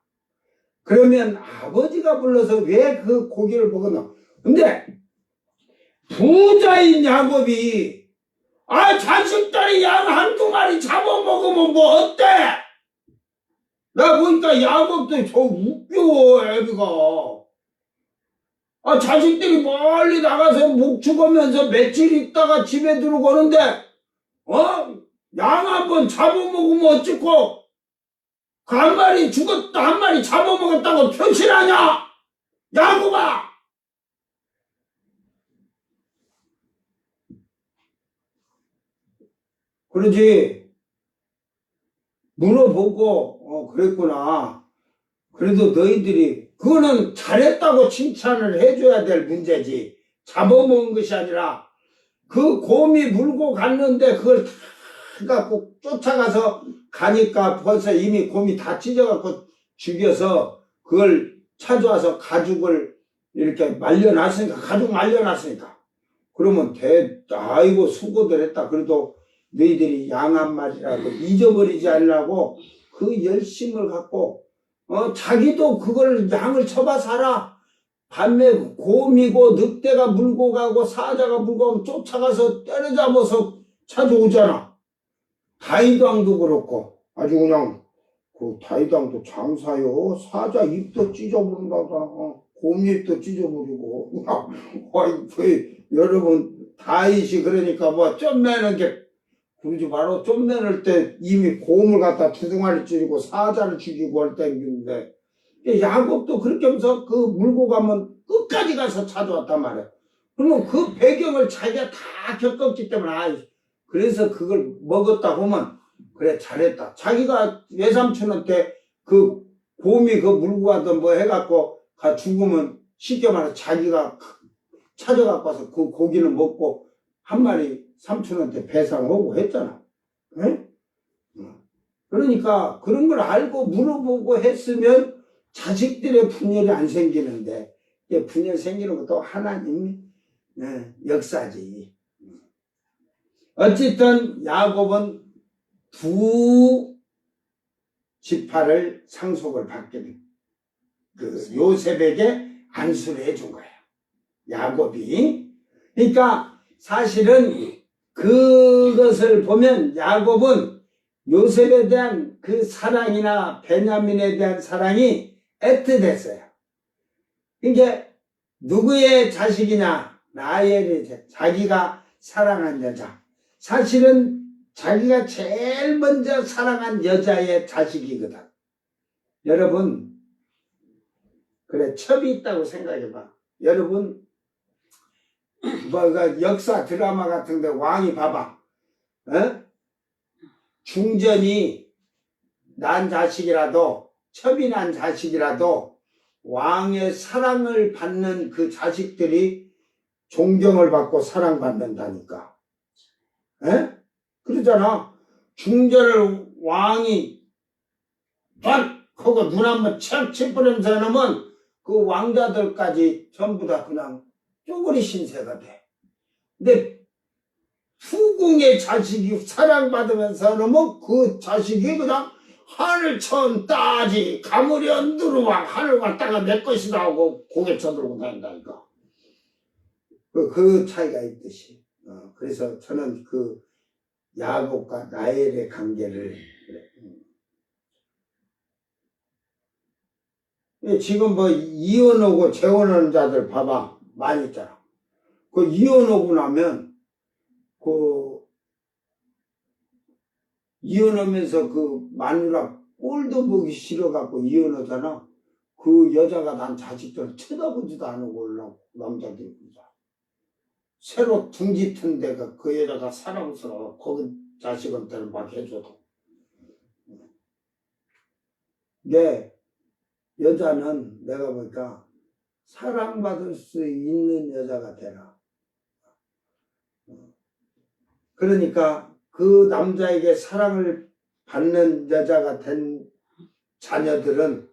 그러면 아버지가 불러서 왜 그 고기를 먹었나? 근데 부자인 야곱이 자식들이 양 한두 마리 잡아먹으면 뭐 어때? 나 보니까 야곱도 저 웃겨 애비가. 자식들이 멀리 나가서 목 죽으면서 며칠 있다가 집에 들어오는데 양 한 번 잡아먹으면 어쩌고 그 한 마리 죽었다 한 마리 잡아먹었다고 표시하냐? 야곱아! 그러지. 물어보고 그랬구나. 그래도 너희들이 그거는 잘했다고 칭찬을 해줘야 될 문제지. 잡아먹은 것이 아니라 그 곰이 물고 갔는데 그걸 다 갖고 쫓아가서 가니까 벌써 이미 곰이 다 찢어갖고 죽여서 그걸 찾아와서 가죽을 이렇게 말려놨으니까 가죽 말려놨으니까 그러면 아이고 수고들 했다. 그래도 너희들이 양 한 마리라도 잊어버리지 않으려고 그 열심을 갖고 자기도 그걸 양을 쳐봐 살아. 밤에 곰이고 늑대가 물고 가고 사자가 물고 가면 쫓아가서 때려잡아서 찾아오잖아. 다이당도 그렇고 아주 그냥 그 다이당도 장사요. 사자 입도 찢어버린다다. 곰 입도 찢어버리고. 여러분 다윗이 그러니까 뭐 쫌매는 게 그러지 바로 쫌매는 때 이미 곰을 갖다 두둥아리 찌르고 사자를 죽이고 할 때인데 야곱도 그렇게 하면서 그 물고 가면 끝까지 가서 찾아왔단 말이야. 그러면 그 배경을 자기가 다 겪었기 때문에 그래서 그걸 먹었다 보면 그래 잘했다. 자기가 외삼촌한테 그 곰이 그 물고 가던 뭐 해갖고 죽으면 쉽게 말해 자기가 찾아갖고 와서 그 고기를 먹고 한 마리 삼촌한테 배상하고 했잖아. 응? 그러니까 그런 걸 알고 물어보고 했으면 자식들의 분열이 안 생기는데 분열 생기는 것도 하나님 역사지. 어쨌든 야곱은 두 지파를 상속을 받게 된 요셉에게 안수를 해준 거예요. 야곱이. 그러니까 사실은 그것을 보면 야곱은 요셉에 대한 그 사랑이나 베냐민에 대한 사랑이 애틋했어요. 이게 누구의 자식이냐? 라헬의 자기가 사랑한 여자. 사실은 자기가 제일 먼저 사랑한 여자의 자식이거든. 여러분 그래 첩이 있다고 생각해봐. 여러분 뭐가 역사 드라마 같은데 왕이 봐봐. 중전이 난 자식이라도 첩이 난 자식이라도 왕의 사랑을 받는 그 자식들이 존경을 받고 사랑받는다니까. 그러잖아. 중전을 왕이 딱 하고 눈 한번 척 찌푸리면서 놓으면 그 왕자들까지 전부 다 그냥 쪼그리 신세가 돼. 근데 후궁의 자식이 사랑받으면서 놓으면 그 자식이 그냥 하늘 천 따지 가물이 언두루와 하늘 갔다가 내 것이다 하고 고개 쳐들고 다닌다니까. 그 차이가 있듯이. 그래서 저는 그 야곱과 라헬의 관계를 지금 뭐 이혼하고 재혼하는 자들 봐봐. 많이 있잖아. 그 이혼하고 나면 이혼하면서 그 마누라 꼴도 보기 싫어갖고 이혼하잖아. 그 여자가 난 자식들 쳐다보지도 않고 올라오고 남자들이 그러자. 새로 둥지 튼 데가 그 여자가 사랑스러워. 거기 자식한테는 막 해줘도. 근데 여자는 내가 보니까 사랑받을 수 있는 여자가 되라. 그러니까 그 남자에게 사랑을 받는 여자가 된 자녀들은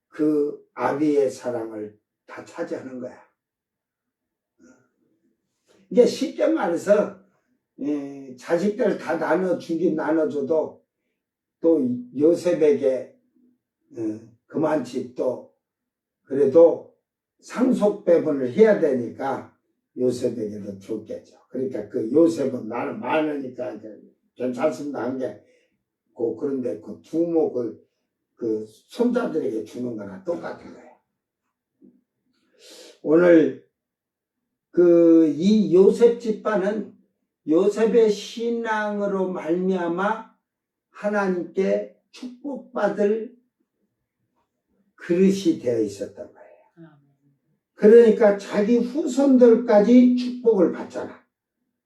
그 아비의 사랑을 다 차지하는 거야. 이게 쉽게 말해서 자식들 다 나눠주긴 나눠줘도 또 요셉에게 그만치 또 그래도 상속배분을 해야 되니까 요셉에게도 줬겠죠. 그러니까 그 요셉은 나는 많으니까 괜찮습니다 한 게 그런데 그 두목을 그 손자들에게 주는 거나 똑같은 거예요. 오늘 이 요셉 집안은 요셉의 신앙으로 말미암아 하나님께 축복받을 그릇이 되어 있었단 말이에요. 그러니까 자기 후손들까지 축복을 받잖아.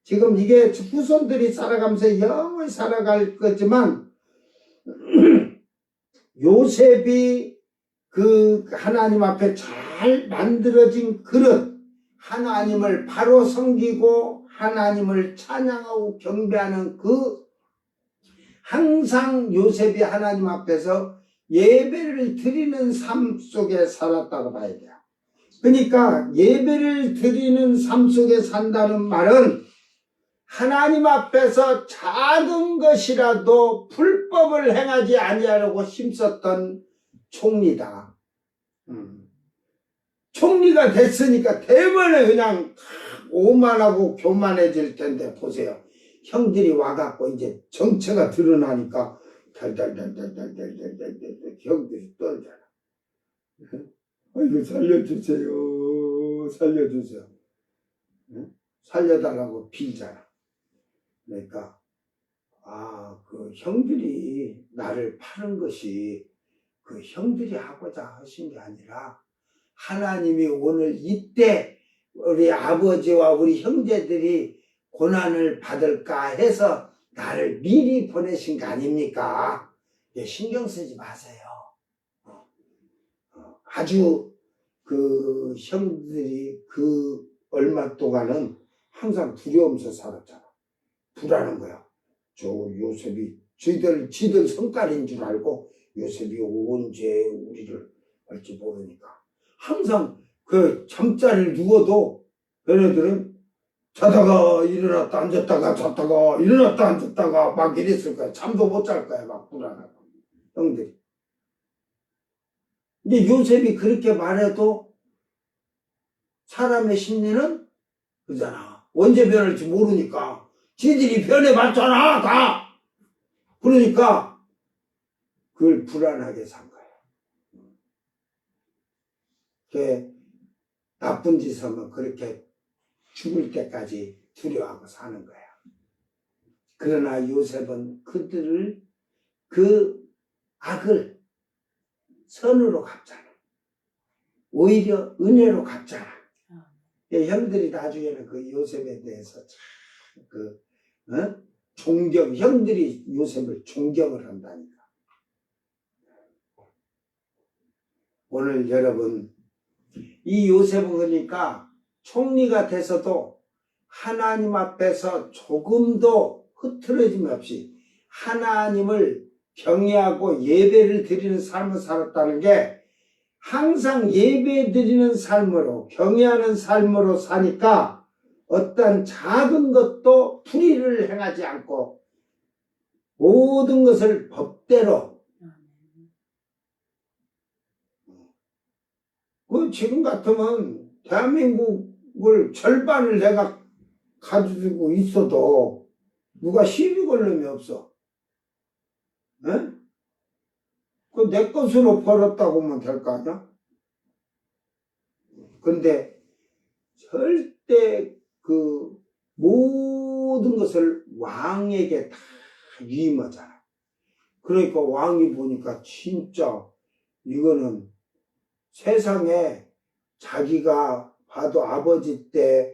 지금 이게 후손들이 살아가면서 영원히 살아갈 거지만 요셉이 그 하나님 앞에 잘 만들어진 그릇, 하나님을 바로 섬기고 하나님을 찬양하고 경배하는 항상 요셉이 하나님 앞에서 예배를 드리는 삶 속에 살았다고 봐야 돼요. 그러니까 예배를 드리는 삶 속에 산다는 말은 하나님 앞에서 작은 것이라도 불법을 행하지 아니하려고 힘썼던 총리다. 총리가 됐으니까 대번에 그냥 오만하고 교만해질 텐데 보세요. 형들이 와갖고 이제 정체가 드러나니까 달달달달달달달달 형들이 떨잖아. 이거 살려주세요. 살려주세요. 살려달라고 빌잖아. 그러니까 그 형들이 나를 파는 것이 그 형들이 하고자 하신 게 아니라 하나님이 오늘 이때 우리 아버지와 우리 형제들이 고난을 받을까 해서 나를 미리 보내신 거 아닙니까? 신경 쓰지 마세요. 아주 그 형들이 그 얼마 동안은 항상 두려우면서 살았잖아. 불안한 거야. 저 요셉이 지들 성깔인 줄 알고 요셉이 언제 우리를 할지 모르니까 항상 그 잠자리를 누워도 얘네들은 자다가 일어났다 앉았다가 잤다가 일어났다 앉았다가 막 이랬을 거야. 잠도 못 잘 거야. 막 불안하고 형들이. 근데 요셉이 그렇게 말해도 사람의 심리는 그잖아. 언제 변할지 모르니까 지들이 변해봤잖아 다. 그러니까 그걸 불안하게 산 거야. 그 나쁜 짓 하면 그렇게 죽을 때까지 두려워하고 사는 거야. 그러나 요셉은 그들을 그 악을 선으로 갚잖아. 오히려 은혜로 갚잖아. 형들이 나중에는 그 요셉에 대해서 존경, 형들이 요셉을 존경을 한다니까. 오늘 여러분, 이 요셉은 그러니까 총리가 돼서도 하나님 앞에서 조금도 흐트러짐 없이 하나님을 경외하고 예배를 드리는 삶을 살았다는 게 항상 예배 드리는 삶으로 경외하는 삶으로 사니까 어떤 작은 것도 불의를 행하지 않고 모든 것을 법대로 지금 같으면 대한민국을 절반을 내가 가지고 있어도 누가 시비 걸 놈이 없어. 네? 내 것으로 벌었다고 하면 될 거 아니야? 근데 절대 그 모든 것을 왕에게 다 위임하잖아. 그러니까 왕이 보니까 진짜 이거는 세상에 자기가 봐도 아버지 때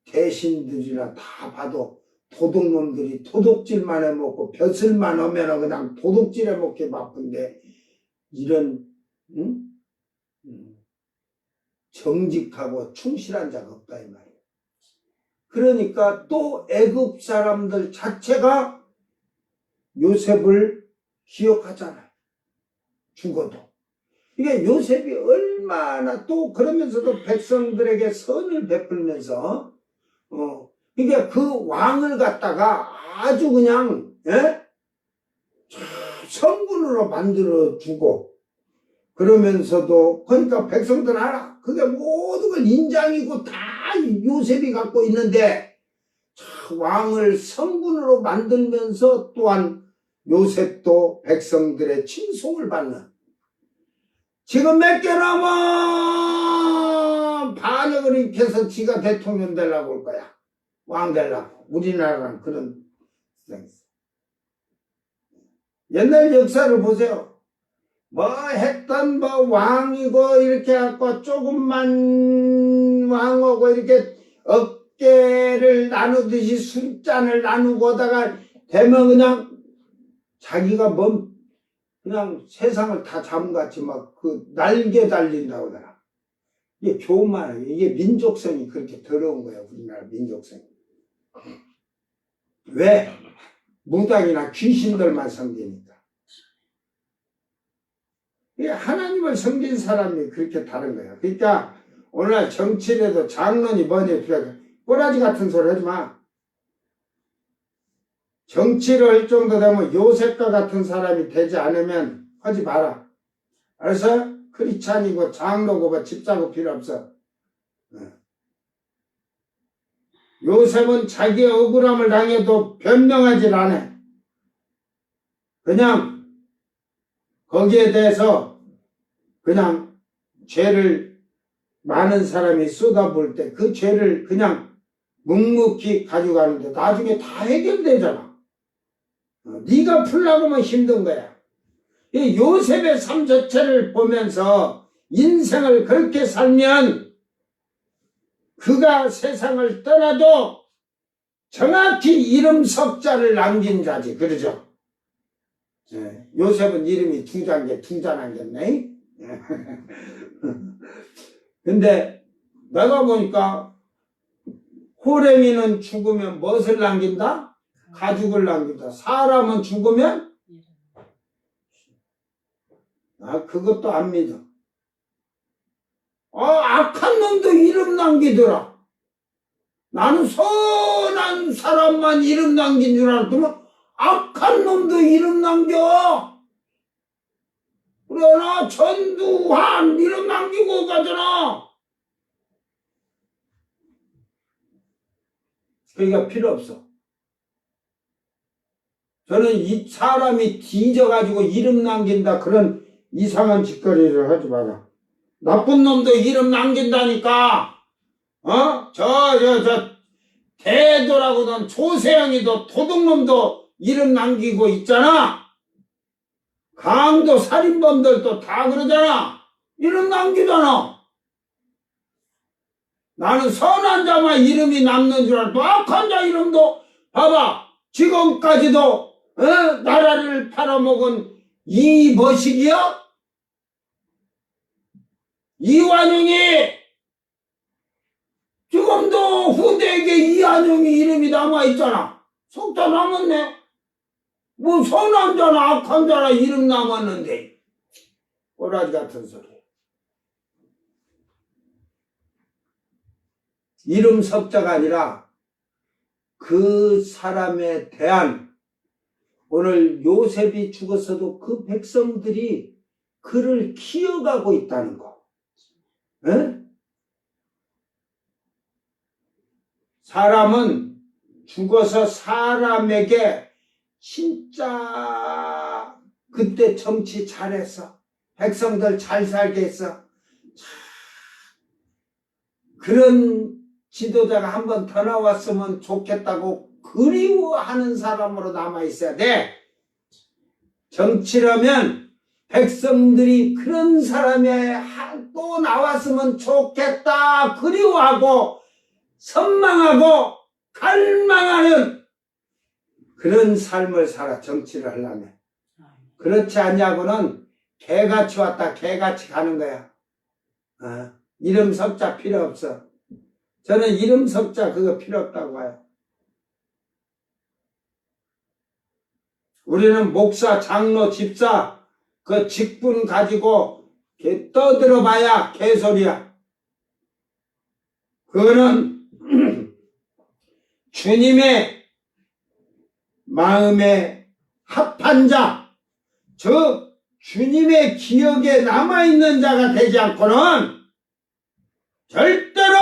대신들이나 다 봐도 도둑놈들이 도둑질만 해먹고 벼슬만 하면 그냥 도둑질 해먹기 바쁜데 이런 정직하고 충실한 자가 없다 이 말이에요. 그러니까 또 애굽 사람들 자체가 요셉을 기억하잖아요. 죽어도. 이게 요셉이 얼마나 또 그러면서도 백성들에게 선을 베풀면서 그러니까 그 왕을 갖다가 아주 그냥 잘 성군으로 만들어주고, 그러면서도, 그러니까 백성들 알아. 그게 모든 걸 인장이고 다 요셉이 갖고 있는데, 왕을 성군으로 만들면서 또한 요셉도 백성들의 칭송을 받는. 지금 몇 개 남아 반역을 일으켜서 지가 대통령 되려고 올 거야. 왕 되려고. 우리나라는 그런 세상이 있어. 옛날 역사를 보세요. 뭐 했던 뭐 왕이고 이렇게 갖고 조금만 왕하고 이렇게 어깨를 나누듯이 술잔을 나누고 하다가 되면 그냥 자기가 그냥 세상을 다 잡은같이 막 그 날개 달린다고 하더라. 이게 좋은 말이에요. 이게 민족성이 그렇게 더러운 거예요. 우리나라 민족성이. 왜? 무당이나 귀신들만 섬기니까. 이게 하나님을 섬긴 사람이 그렇게 다른 거예요. 그러니까 오늘날 정치에도 장론이 뭐냐, 꼬라지 같은 소리 하지 마. 정치를 할 정도 되면 요셉과 같은 사람이 되지 않으면 하지 마라. 알았어? 크리스찬이고 장로고 뭐 집사고 필요 없어. 요셉은 자기의 억울함을 당해도 변명하지 않아. 그냥 거기에 대해서 그냥 죄를 많은 사람이 쏟아볼 때 그 죄를 그냥 묵묵히 가져가는데 나중에 다 해결되잖아. 네가 풀려고만 힘든 거야. 이 요셉의 삶 자체를 보면서 인생을 그렇게 살면 그가 세상을 떠나도 정확히 이름 석자를 남긴 자지. 그러죠? 네. 요셉은 이름이 두 자 남겼네. 근데 내가 보니까 호랭이는 죽으면 무엇을 남긴다? 가죽을 남긴다. 사람은 죽으면? 그것도 안 믿어. 악한 놈도 이름 남기더라. 나는 선한 사람만 이름 남긴 줄 알았더만 악한 놈도 이름 남겨. 그러나 전두환 이름 남기고 가잖아. 그러니까 필요 없어. 저는 이 사람이 뒤져가지고 이름 남긴다 그런 이상한 짓거리를 하지 마라. 나쁜 놈도 이름 남긴다니까. 대도라고는 조세영이도 도둑놈도 이름 남기고 있잖아. 강도 살인범들도 다 그러잖아. 이름 남기잖아. 나는 선한 자만 이름이 남는 줄 알고 악한 자 이름도 봐봐. 지금까지도 나라를 팔아먹은 이 머시기야? 이완용이 지금도 후대에게 이완용이 이름이 남아있잖아. 속다 남았네. 뭐 선한 자나 악한 자나 이름 남았는데 꼬라지 같은 소리. 이름 석자가 아니라 그 사람에 대한 오늘 요셉이 죽었어도 그 백성들이 그를 키워가고 있다는 거. 에? 사람은 죽어서 사람에게 진짜 그때 정치 잘했어. 백성들 잘 살게 했어. 그런 지도자가 한 번 더 나왔으면 좋겠다고 그리워하는 사람으로 남아있어야 돼. 정치라면 백성들이 그런 사람이 또 나왔으면 좋겠다 그리워하고 선망하고 갈망하는 그런 삶을 살아. 정치를 하려면. 그렇지 않냐고는 개같이 왔다 개같이 가는 거야. 이름 석자 필요 없어. 저는 이름 석자 그거 필요 없다고 봐요. 우리는 목사, 장로, 집사 그 직분 가지고 떠들어봐야 개소리야. 그거는 주님의 마음에 합한 자, 즉 주님의 기억에 남아있는 자가 되지 않고는 절대로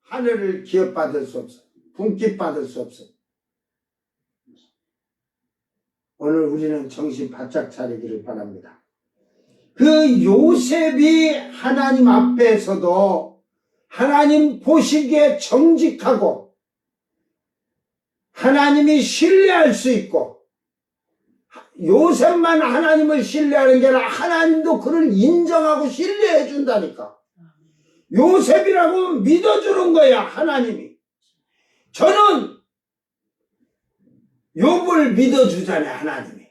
하늘을 기억받을 수 없어. 분깃받을 수 없어. 오늘 우리는 정신 바짝 차리기를 바랍니다. 그 요셉이 하나님 앞에서도 하나님 보시기에 정직하고 하나님이 신뢰할 수 있고 요셉만 하나님을 신뢰하는 게 아니라 하나님도 그를 인정하고 신뢰해 준다니까. 요셉이라고 믿어주는 거야 하나님이. 저는 욥을 믿어주잖아요 하나님이.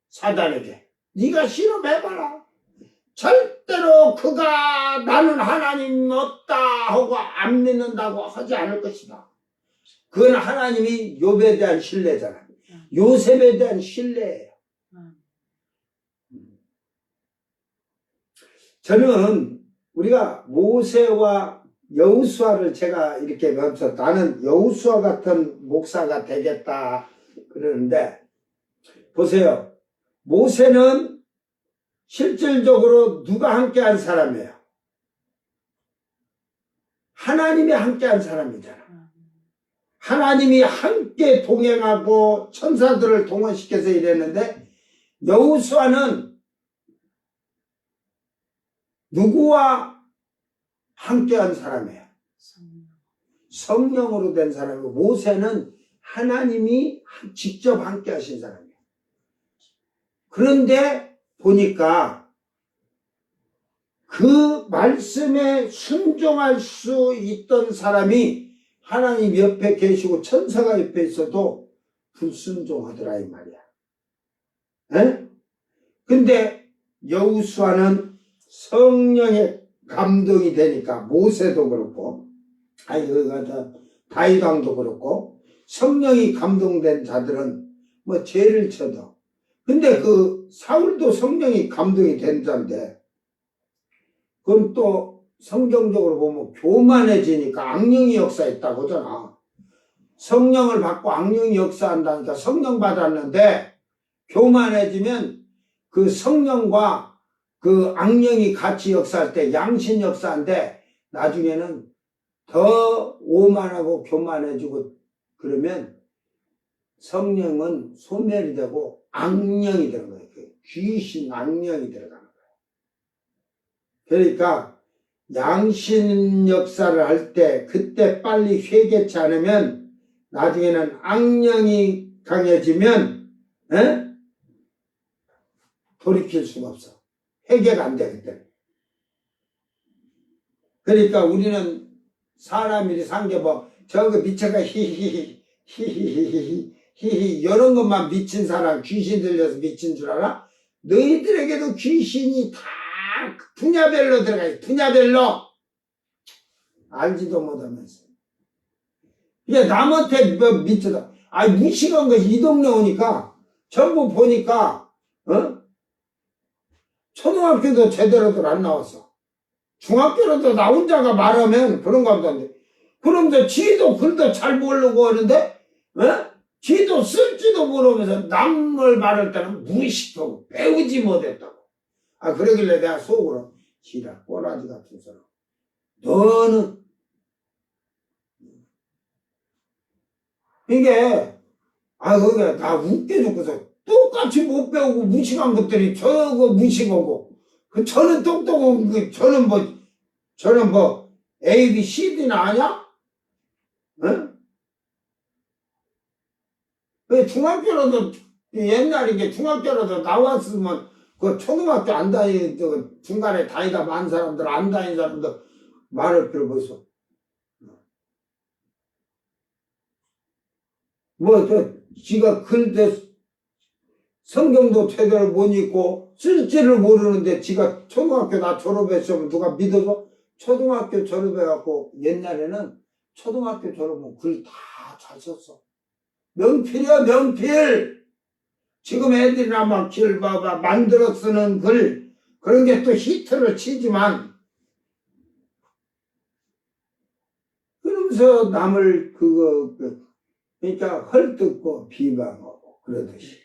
사단에게 네가 실험해봐라. 절대로 그가 나는 하나님 없다 하고 안 믿는다고 하지 않을 것이다. 그건 하나님이 욥에 대한 신뢰잖아. 요셉에 대한 신뢰예요. 저는 우리가 모세와 여호수아를 제가 이렇게 배워서 나는 여호수아 같은 목사가 되겠다 그러는데 보세요. 모세는 실질적으로 누가 함께한 사람이에요? 하나님이 함께한 사람이잖아. 하나님이 함께 동행하고 천사들을 동원시켜서 이랬는데 여호수아는 누구와 함께한 사람이에요? 성령으로 된 사람이고 모세는 하나님이 직접 함께 하신 사람이에요. 그런데 보니까 그 말씀에 순종할 수 있던 사람이 하나님 옆에 계시고 천사가 옆에 있어도 불순종하더라 이 말이야. 에? 근데 여호수아는 성령의 감동이 되니까 모세도 그렇고 다윗 왕도 그렇고 성령이 감동된 자들은 뭐 죄를 쳐도 근데 그 사울도 성령이 감동이 된 자인데 그건 또 성경적으로 보면 교만해지니까 악령이 역사했다고 하잖아. 성령을 받고 악령이 역사한다니까 성령 받았는데 교만해지면 그 성령과 그 악령이 같이 역사할 때 양신 역사인데 나중에는 더 오만하고 교만해지고 그러면 성령은 소멸이 되고 악령이 되는 거예요. 귀신 악령이 들어가는 거예요. 그러니까 양신 역사를 할 때 그때 빨리 회개치 않으면 나중에는 악령이 강해지면 돌이킬 수가 없어. 회개가 안 돼 그때. 그러니까 우리는 사람이 산게 뭐 저거 미쳐가 히히히 이런 것만 미친 사람 귀신 들려서 미친 줄 알아? 너희들에게도 귀신이 다 분야별로 들어가 있어. 분야별로 알지도 못하면서 이게 남한테 뭐 미쳐다. 무식한 거 이 동네 오니까 전부 보니까 초등학교도 제대로들 안 나왔어. 중학교로도 나 혼자가 말하면 그런가 보던데. 그런데 지도 글도 잘 모르고 하는데, 지도 쓸지도 모르면서 남을 말할 때는 무식하고 배우지 못했다고. 그러길래 내가 속으로, 지라, 꼬라지 같은 사람. 너는, 이게, 그게 나 웃겨 죽고서 똑같이 못 배우고 무식한 것들이 저거 무식하고, 저는 똑똑한, 저는 뭐, A, B, C, D나 아냐? 왜 중학교로도, 옛날에 이게 중학교로도 나왔으면, 그 초등학교 안 중간에 다니다 만 사람들, 안 다닌 사람들 말할 필요 없어. 지가 글도 성경도 제대로 못 읽고, 쓸지를 모르는데 지가 초등학교 나 졸업했으면 누가 믿어줘? 초등학교 졸업해갖고 옛날에는 초등학교 졸업은 글 다 잘 썼어. 명필이야 명필. 지금 애들이나 막 글 봐봐 만들어 쓰는 글 그런 게 또 히트를 치지만 그러면서 남을 그러니까 헐뜯고 비방하고 그러듯이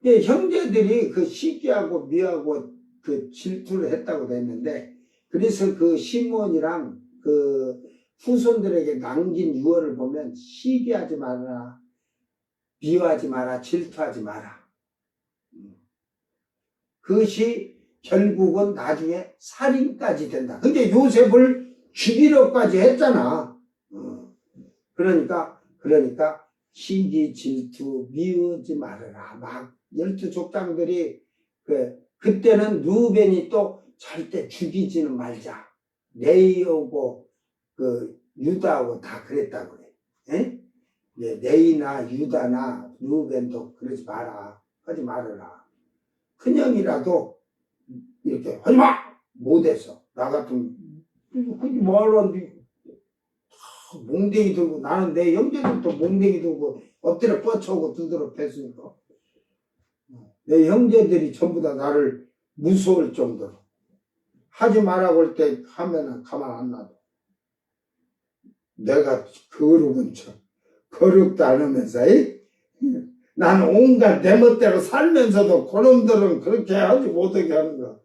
예, 형제들이 그 시기하고 미하고 그 질투를 했다고 됐는데, 그래서 그 시몬이랑 그 후손들에게 남긴 유언을 보면 시기하지 마라, 미워하지 마라, 질투하지 마라. 그것이 결국은 나중에 살인까지 된다. 근데 요셉을 죽이려까지 했잖아. 그러니까 시기, 질투, 미우지 말아라. 막 12족장들이 그때는 루벤이 또 절대 죽이지는 말자. 레이하고 그 유다하고 다 그랬다고 그래. 예? 레이나 유다나 루벤도 그러지 마라. 하지 말아라. 큰형이라도 이렇게 하지마! 못해서 나 같으면 그게 뭐하는데 몽댕이 들고, 나는 내 형제들도 몽댕이 들고 엎드려 뻗쳐오고 두드려 팼으니까 내 형제들이 전부 다 나를 무서울 정도로 하지 말라고 할 때 하면은 가만 안 놔둬. 내가 거룩은 거룩도 안 하면서 나는 온갖 내 멋대로 살면서도 그놈들은 그렇게 하지 못하게 하는 거야.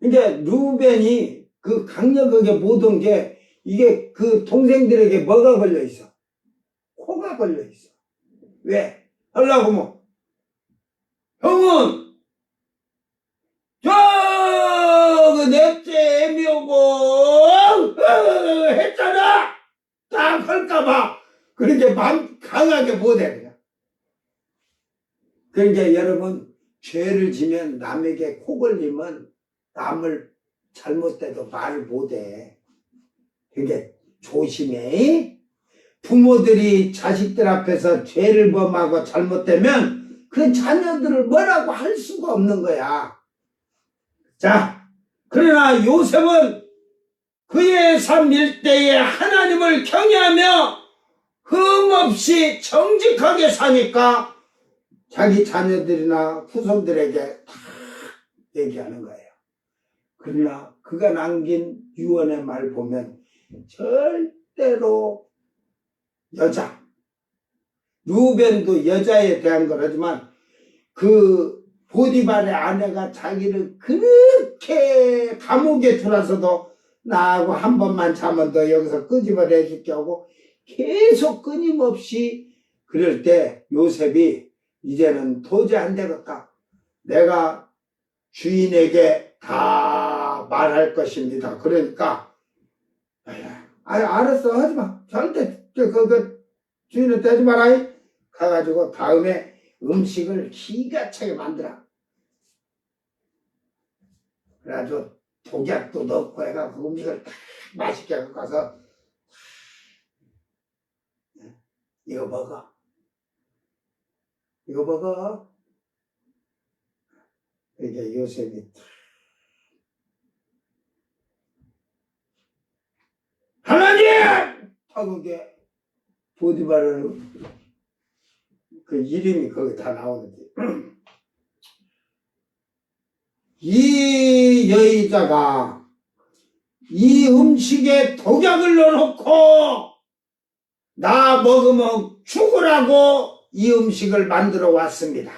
이제 루벤이 그 강력하게 못한 게 이게 그 동생들에게 뭐가 걸려 있어? 코가 걸려 있어. 왜? 하려고 뭐 형은 저그 넷째 애미오고 했잖아. 딱 할까봐 그렇게 마음 강하게 못해 그냥. 그러니까 여러분, 죄를 지면 남에게 코 걸리면 남을 잘못돼도 말을 못해. 그러니까 조심해. 부모들이 자식들 앞에서 죄를 범하고 잘못되면 그 자녀들을 뭐라고 할 수가 없는 거야. 자, 그러나 요셉은 그의 삶 일대에 하나님을 경외하며 흠없이 정직하게 사니까 자기 자녀들이나 후손들에게 다 얘기하는 거예요. 그러나 그가 남긴 유언의 말 보면 절대로 여자, 루벤도 여자에 대한 거라지만 그 보디발의 아내가 자기를 그렇게 감옥에 들어서도 나하고 한 번만 자면 너 여기서 끄집어내 줄게 하고 계속 끊임없이 그럴 때 요셉이 이제는 도저히 안 되겠다. 내가 주인에게 다 말할 것입니다. 그러니까 알았어, 하지마. 절대 그 주인한테 하지 마라. 가가지고 다음에 음식을 기가 차게 만들어. 그래가지고 독약도 넣고 해가 그 음식을 딱 맛있게 갖고 가서 이거 먹어. 이거 먹어. 이게 요셉이 하나님! 하고 그게 보디발을 그 이름이 거기 다 나오는데 이 여의자가 이 음식에 독약을 넣어놓고 나 먹으면 죽으라고 이 음식을 만들어 왔습니다.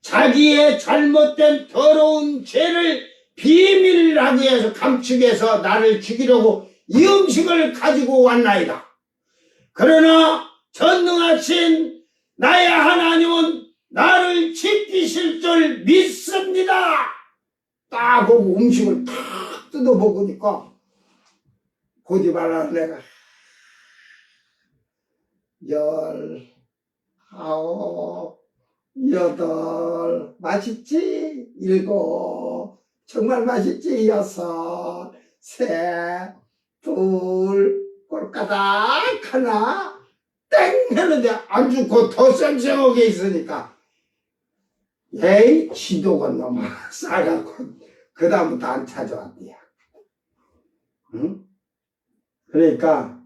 자기의 잘못된 더러운 죄를 비밀하기 위해서 감추기 위해서 나를 죽이려고 이 음식을 가지고 왔나이다. 그러나 전능하신 나의 하나님은 나를 지키실 줄 믿습니다. 딱 보고 음식을 탁 뜯어 먹으니까 보디발라는 내가 10, 9, 8 맛있지? 7 정말 맛있지? 6 3 2 꼴까닥 하나 땡 했는데 안 죽고 더 쌩쌩하게 있으니까 에이 지도가 너무 싸갖고 그 다음부터 안 찾아왔대요. 응? 그러니까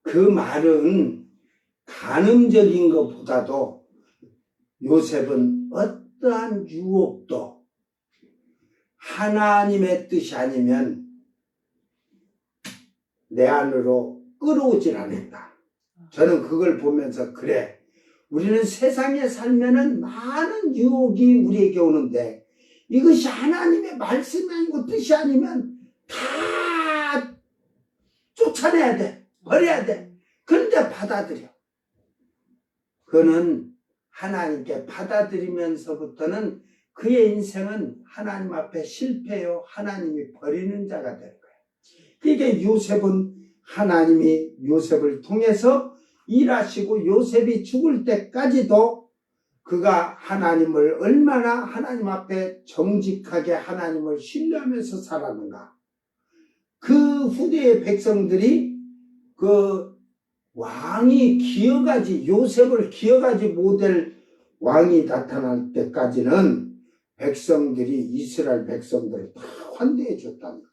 그 말은 간음적인 것보다도 요셉은 어떠한 유혹도 하나님의 뜻이 아니면 내 안으로 끌어오질 않았다. 저는 그걸 보면서 그래, 우리는 세상에 살면은 많은 유혹이 우리에게 오는데 이것이 하나님의 말씀이 아니고 뜻이 아니면 다 쫓아내야 돼. 버려야 돼. 그런데 받아들여. 그는 하나님께 받아들이면서부터는 그의 인생은 하나님 앞에 실패요. 하나님이 버리는 자가 될 거예요. 그러니까 요셉은 하나님이 요셉을 통해서 일하시고 요셉이 죽을 때까지도 그가 하나님을 얼마나 하나님 앞에 정직하게 하나님을 신뢰하면서 살았는가. 그 후대의 백성들이 그 왕이 기어가지 요셉을 기어가지 못할 왕이 나타날 때까지는 백성들이 이스라엘 백성들을 다 환대해 줬다니까.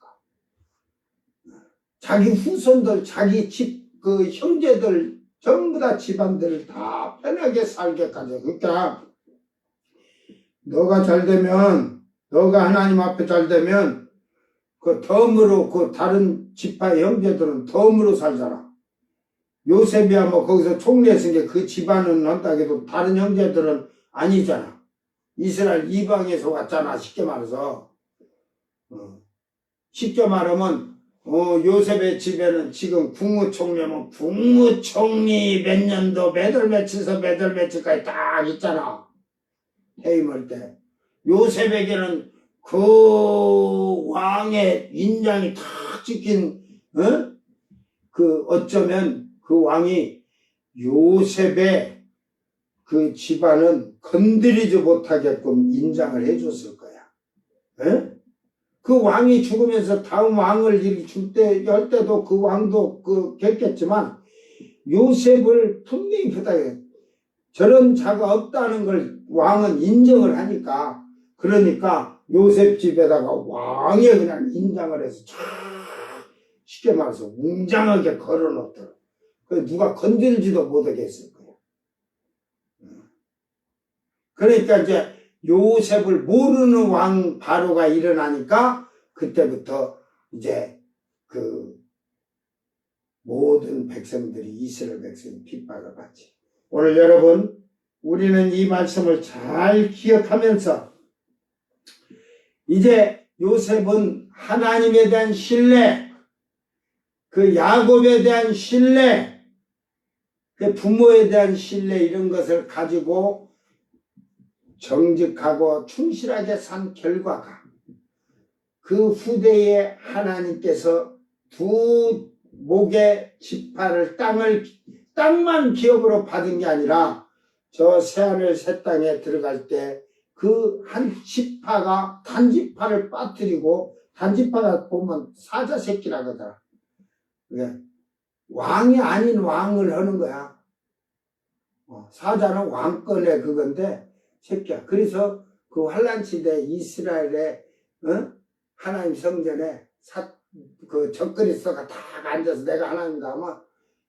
자기 후손들 자기 집 그 형제들 전부 다 집안들을 다 편하게 살게까지. 그러니까 너가 잘 되면 너가 하나님 앞에 잘 되면 그 덤으로 그 다른 지파의 형제들은 덤으로 살잖아. 요셉이야 뭐 거기서 총리했으니까 그 집안은 한다 해도 다른 형제들은 아니잖아. 이스라엘 이방에서 왔잖아. 쉽게 말해서. 쉽게 말하면 요셉의 집에는 지금 국무총리면 국무총리 몇 년도 몇 월 며칠서 몇 월 며칠까지 딱 있잖아. 해임할 때. 요셉에게는 그 왕의 인장이 탁 찍힌 그 어쩌면 그 왕이 요셉의 그 집안은 건드리지 못하게끔 인장을 해줬을 거야. 에? 그 왕이 죽으면서 다음 왕을 줄 때, 할 때도 그 왕도 겠지만 요셉을 분명히 부탁해. 저런 자가 없다는 걸 왕은 인정을 하니까, 그러니까 요셉 집에다가 왕의 그냥 인장을 해서 쫙 쉽게 말해서 웅장하게 걸어놓더라. 그 누가 건들지도 못하게 했을 거야. 그러니까 이제 요셉을 모르는 왕 바로가 일어나니까 그때부터 이제 그 모든 백성들이 이스라엘 백성이 핍박을 받지. 오늘 여러분 우리는 이 말씀을 잘 기억하면서 이제 요셉은 하나님에 대한 신뢰, 그 야곱에 대한 신뢰, 그 부모에 대한 신뢰 이런 것을 가지고 정직하고 충실하게 산 결과가 그 후대에 하나님께서 두 목의 지파를 땅만 기업으로 받은 게 아니라 저 새하늘 새 땅에 들어갈 때 그 한 지파가 단지파를 빠뜨리고 단지파가 보면 사자 새끼라고 하더라. 왕이 아닌 왕을 하는 거야. 사자는 왕권의 그건데 새끼야. 그래서 그 환란시대 이스라엘의 하나님 성전에 그 적그리스도가 다 앉아서 내가 하나님이다 하면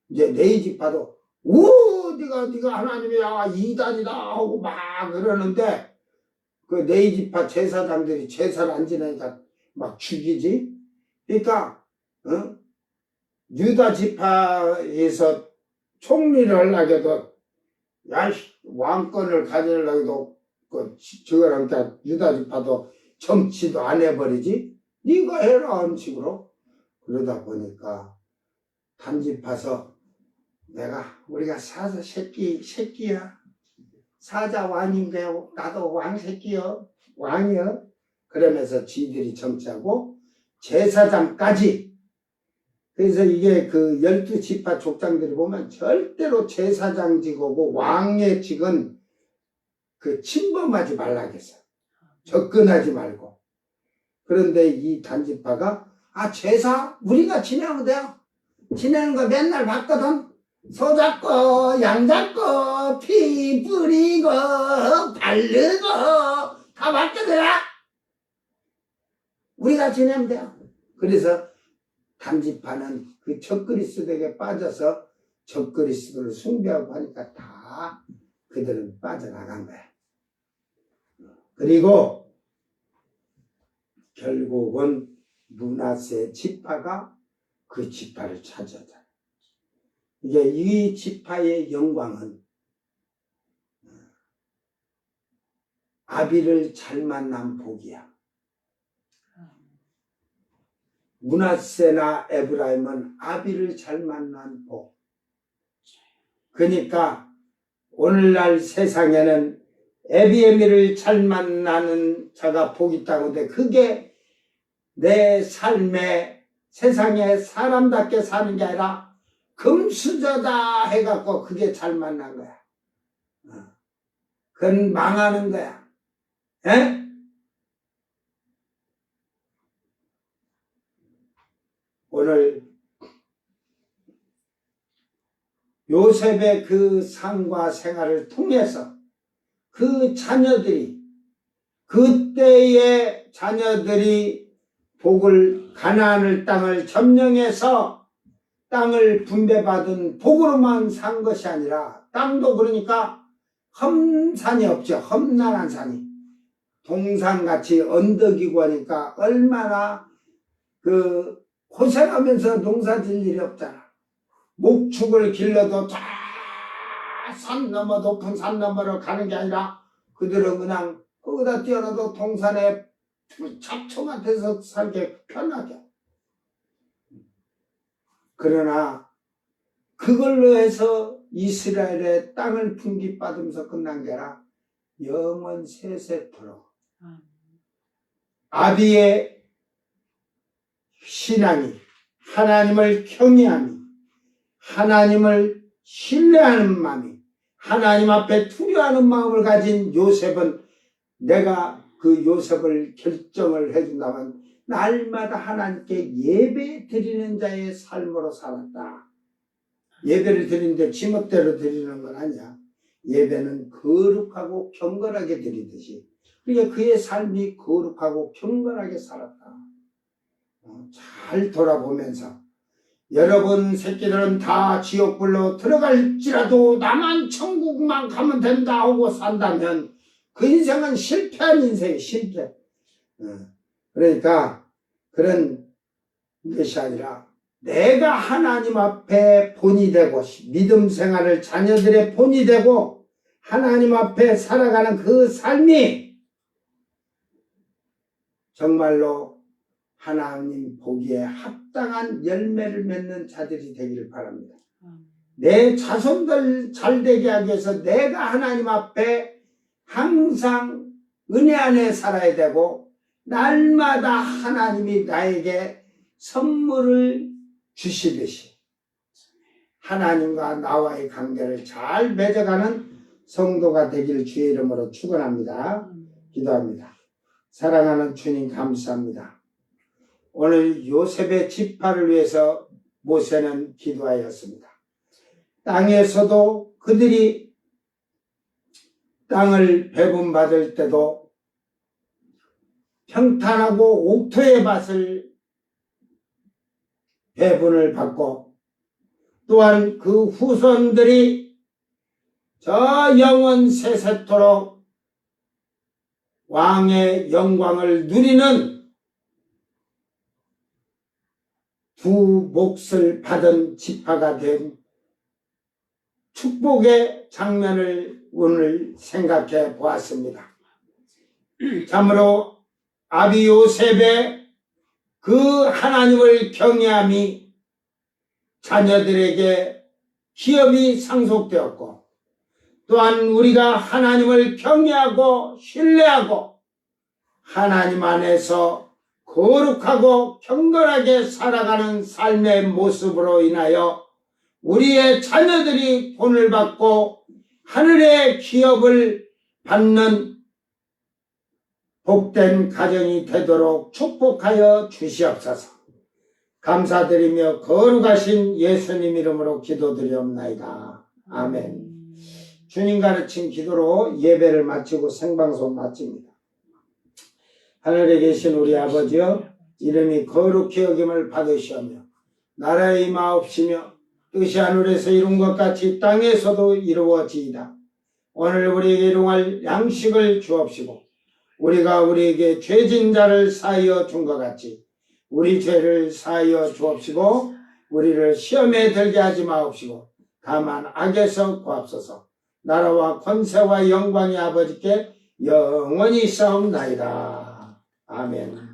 이제 네 지파도 네가 하나님이야 이단이다 하고 막 그러는데 그 네 지파 제사장들이 제사를 안 지내니까 막 죽이지. 그러니까 유다 지파에서 총리를 하려고 해도 야 왕권을 가지려고 해도 저거랑 유다 지파도 정치도 안 해버리지. 네가 해라 하는 식으로. 그러다 보니까 단지파서 우리가 사자 새끼야. 사자 왕인데요. 나도 왕 새끼요. 왕이요. 그러면서 지들이 정치하고 제사장까지. 그래서 이게 그 12지파 족장들이 보면 절대로 제사장직하고 왕의 직은 그 침범하지 말라겠어. 접근하지 말고. 그런데 이 단지파가 제사 우리가 지내면 돼요. 지내는 거 맨날 봤거든. 소 잡고 양 잡고 피 뿌리고 바르고 다 봤거든. 우리가 지내면 돼요. 그래서 단지파는 그 적그리스도에게 빠져서 적그리스도를 숭배하고 하니까 다 그들은 빠져나간 거야. 그리고 결국은 므낫세 지파가 그 지파를 차지하잖아. 이게 이 지파의 영광은 아비를 잘 만난 복이야. 므낫세나 에브라임은 아비를 잘 만난 복. 그러니까 오늘날 세상에는 에비에미를 잘 만나는 자가 복이 있다고 하는데 그게 내 삶에 세상에 사람답게 사는 게 아니라 금수저다 해갖고 그게 잘 만난 거야. 그건 망하는 거야. 에? 오늘 요셉의 그 삶과 생활을 통해서 그 자녀들이 그때의 자녀들이 복을 가나안을 땅을 점령해서 땅을 분배받은 복으로만 산 것이 아니라 땅도 그러니까 험산이 없죠. 험난한 산이 동산같이 언덕이고 하니까 얼마나 그 고생하면서 농사 질 일이 없잖아. 목축을 길러도 저 산 넘어 높은 산 너머로 가는 게 아니라 그들은 그냥 거기다 뛰어나도 동산에 잡초만 돼서 살게 편하게. 그러나 그걸로 해서 이스라엘의 땅을 분깃받으면서 끝난 게 아니라 영원 세세토록 아비의 신앙이 하나님을 경외함이 하나님을 신뢰하는 마음이 하나님 앞에 투려하는 마음을 가진 요셉은 내가 그 요셉을 결정을 해준다면 날마다 하나님께 예배 드리는 자의 삶으로 살았다. 예배를 드리는데 지멋대로 드리는 건 아니야. 예배는 거룩하고 경건하게 드리듯이. 그러니까 그의 삶이 거룩하고 경건하게 살았다. 잘 돌아보면서 여러분 새끼들은 다 지옥불로 들어갈지라도 나만 천국만 가면 된다 하고 산다면 그 인생은 실패한 인생이에요. 실패. 그러니까 그런 것이 아니라 내가 하나님 앞에 본이 되고 믿음 생활을 자녀들의 본이 되고 하나님 앞에 살아가는 그 삶이 정말로 하나님 보기에 합당한 열매를 맺는 자들이 되기를 바랍니다. 내 자손들 잘되게 하기 위해서 내가 하나님 앞에 항상 은혜 안에 살아야 되고 날마다 하나님이 나에게 선물을 주시듯이 하나님과 나와의 관계를 잘 맺어가는 성도가 되기를 주의 이름으로 축원합니다. 기도합니다. 사랑하는 주님 감사합니다. 오늘 요셉의 지파를 위해서 모세는 기도하였습니다. 땅에서도 그들이 땅을 배분받을 때도 평탄하고 옥토의 밭을 배분을 받고 또한 그 후손들이 저 영원 세세토록 왕의 영광을 누리는 두 몫을 받은 지파가 된 축복의 장면을 오늘 생각해 보았습니다. 참으로 아비 요셉의 그 하나님을 경외함이 자녀들에게 기업이 상속되었고 또한 우리가 하나님을 경외하고 신뢰하고 하나님 안에서 거룩하고 경건하게 살아가는 삶의 모습으로 인하여 우리의 자녀들이 본을 받고 하늘의 기업을 받는 복된 가정이 되도록 축복하여 주시옵소서. 감사드리며 거룩하신 예수님 이름으로 기도드리옵나이다. 아멘. 주님 가르친 기도로 예배를 마치고 생방송 마칩니다. 하늘에 계신 우리 아버지여, 이름이 거룩히 여김을 받으시오며 나라의 임하옵시며 뜻이 하늘에서 이룬 것 같이 땅에서도 이루어지이다. 오늘 우리에게 일용할 양식을 주옵시고 우리가 우리에게 죄진 자를 사하여 준 것 같이 우리 죄를 사하여 주옵시고 우리를 시험에 들게 하지 마옵시고 다만 악에서 구합소서. 나라와 권세와 영광이 아버지께 영원히 싸움나이다. 아멘.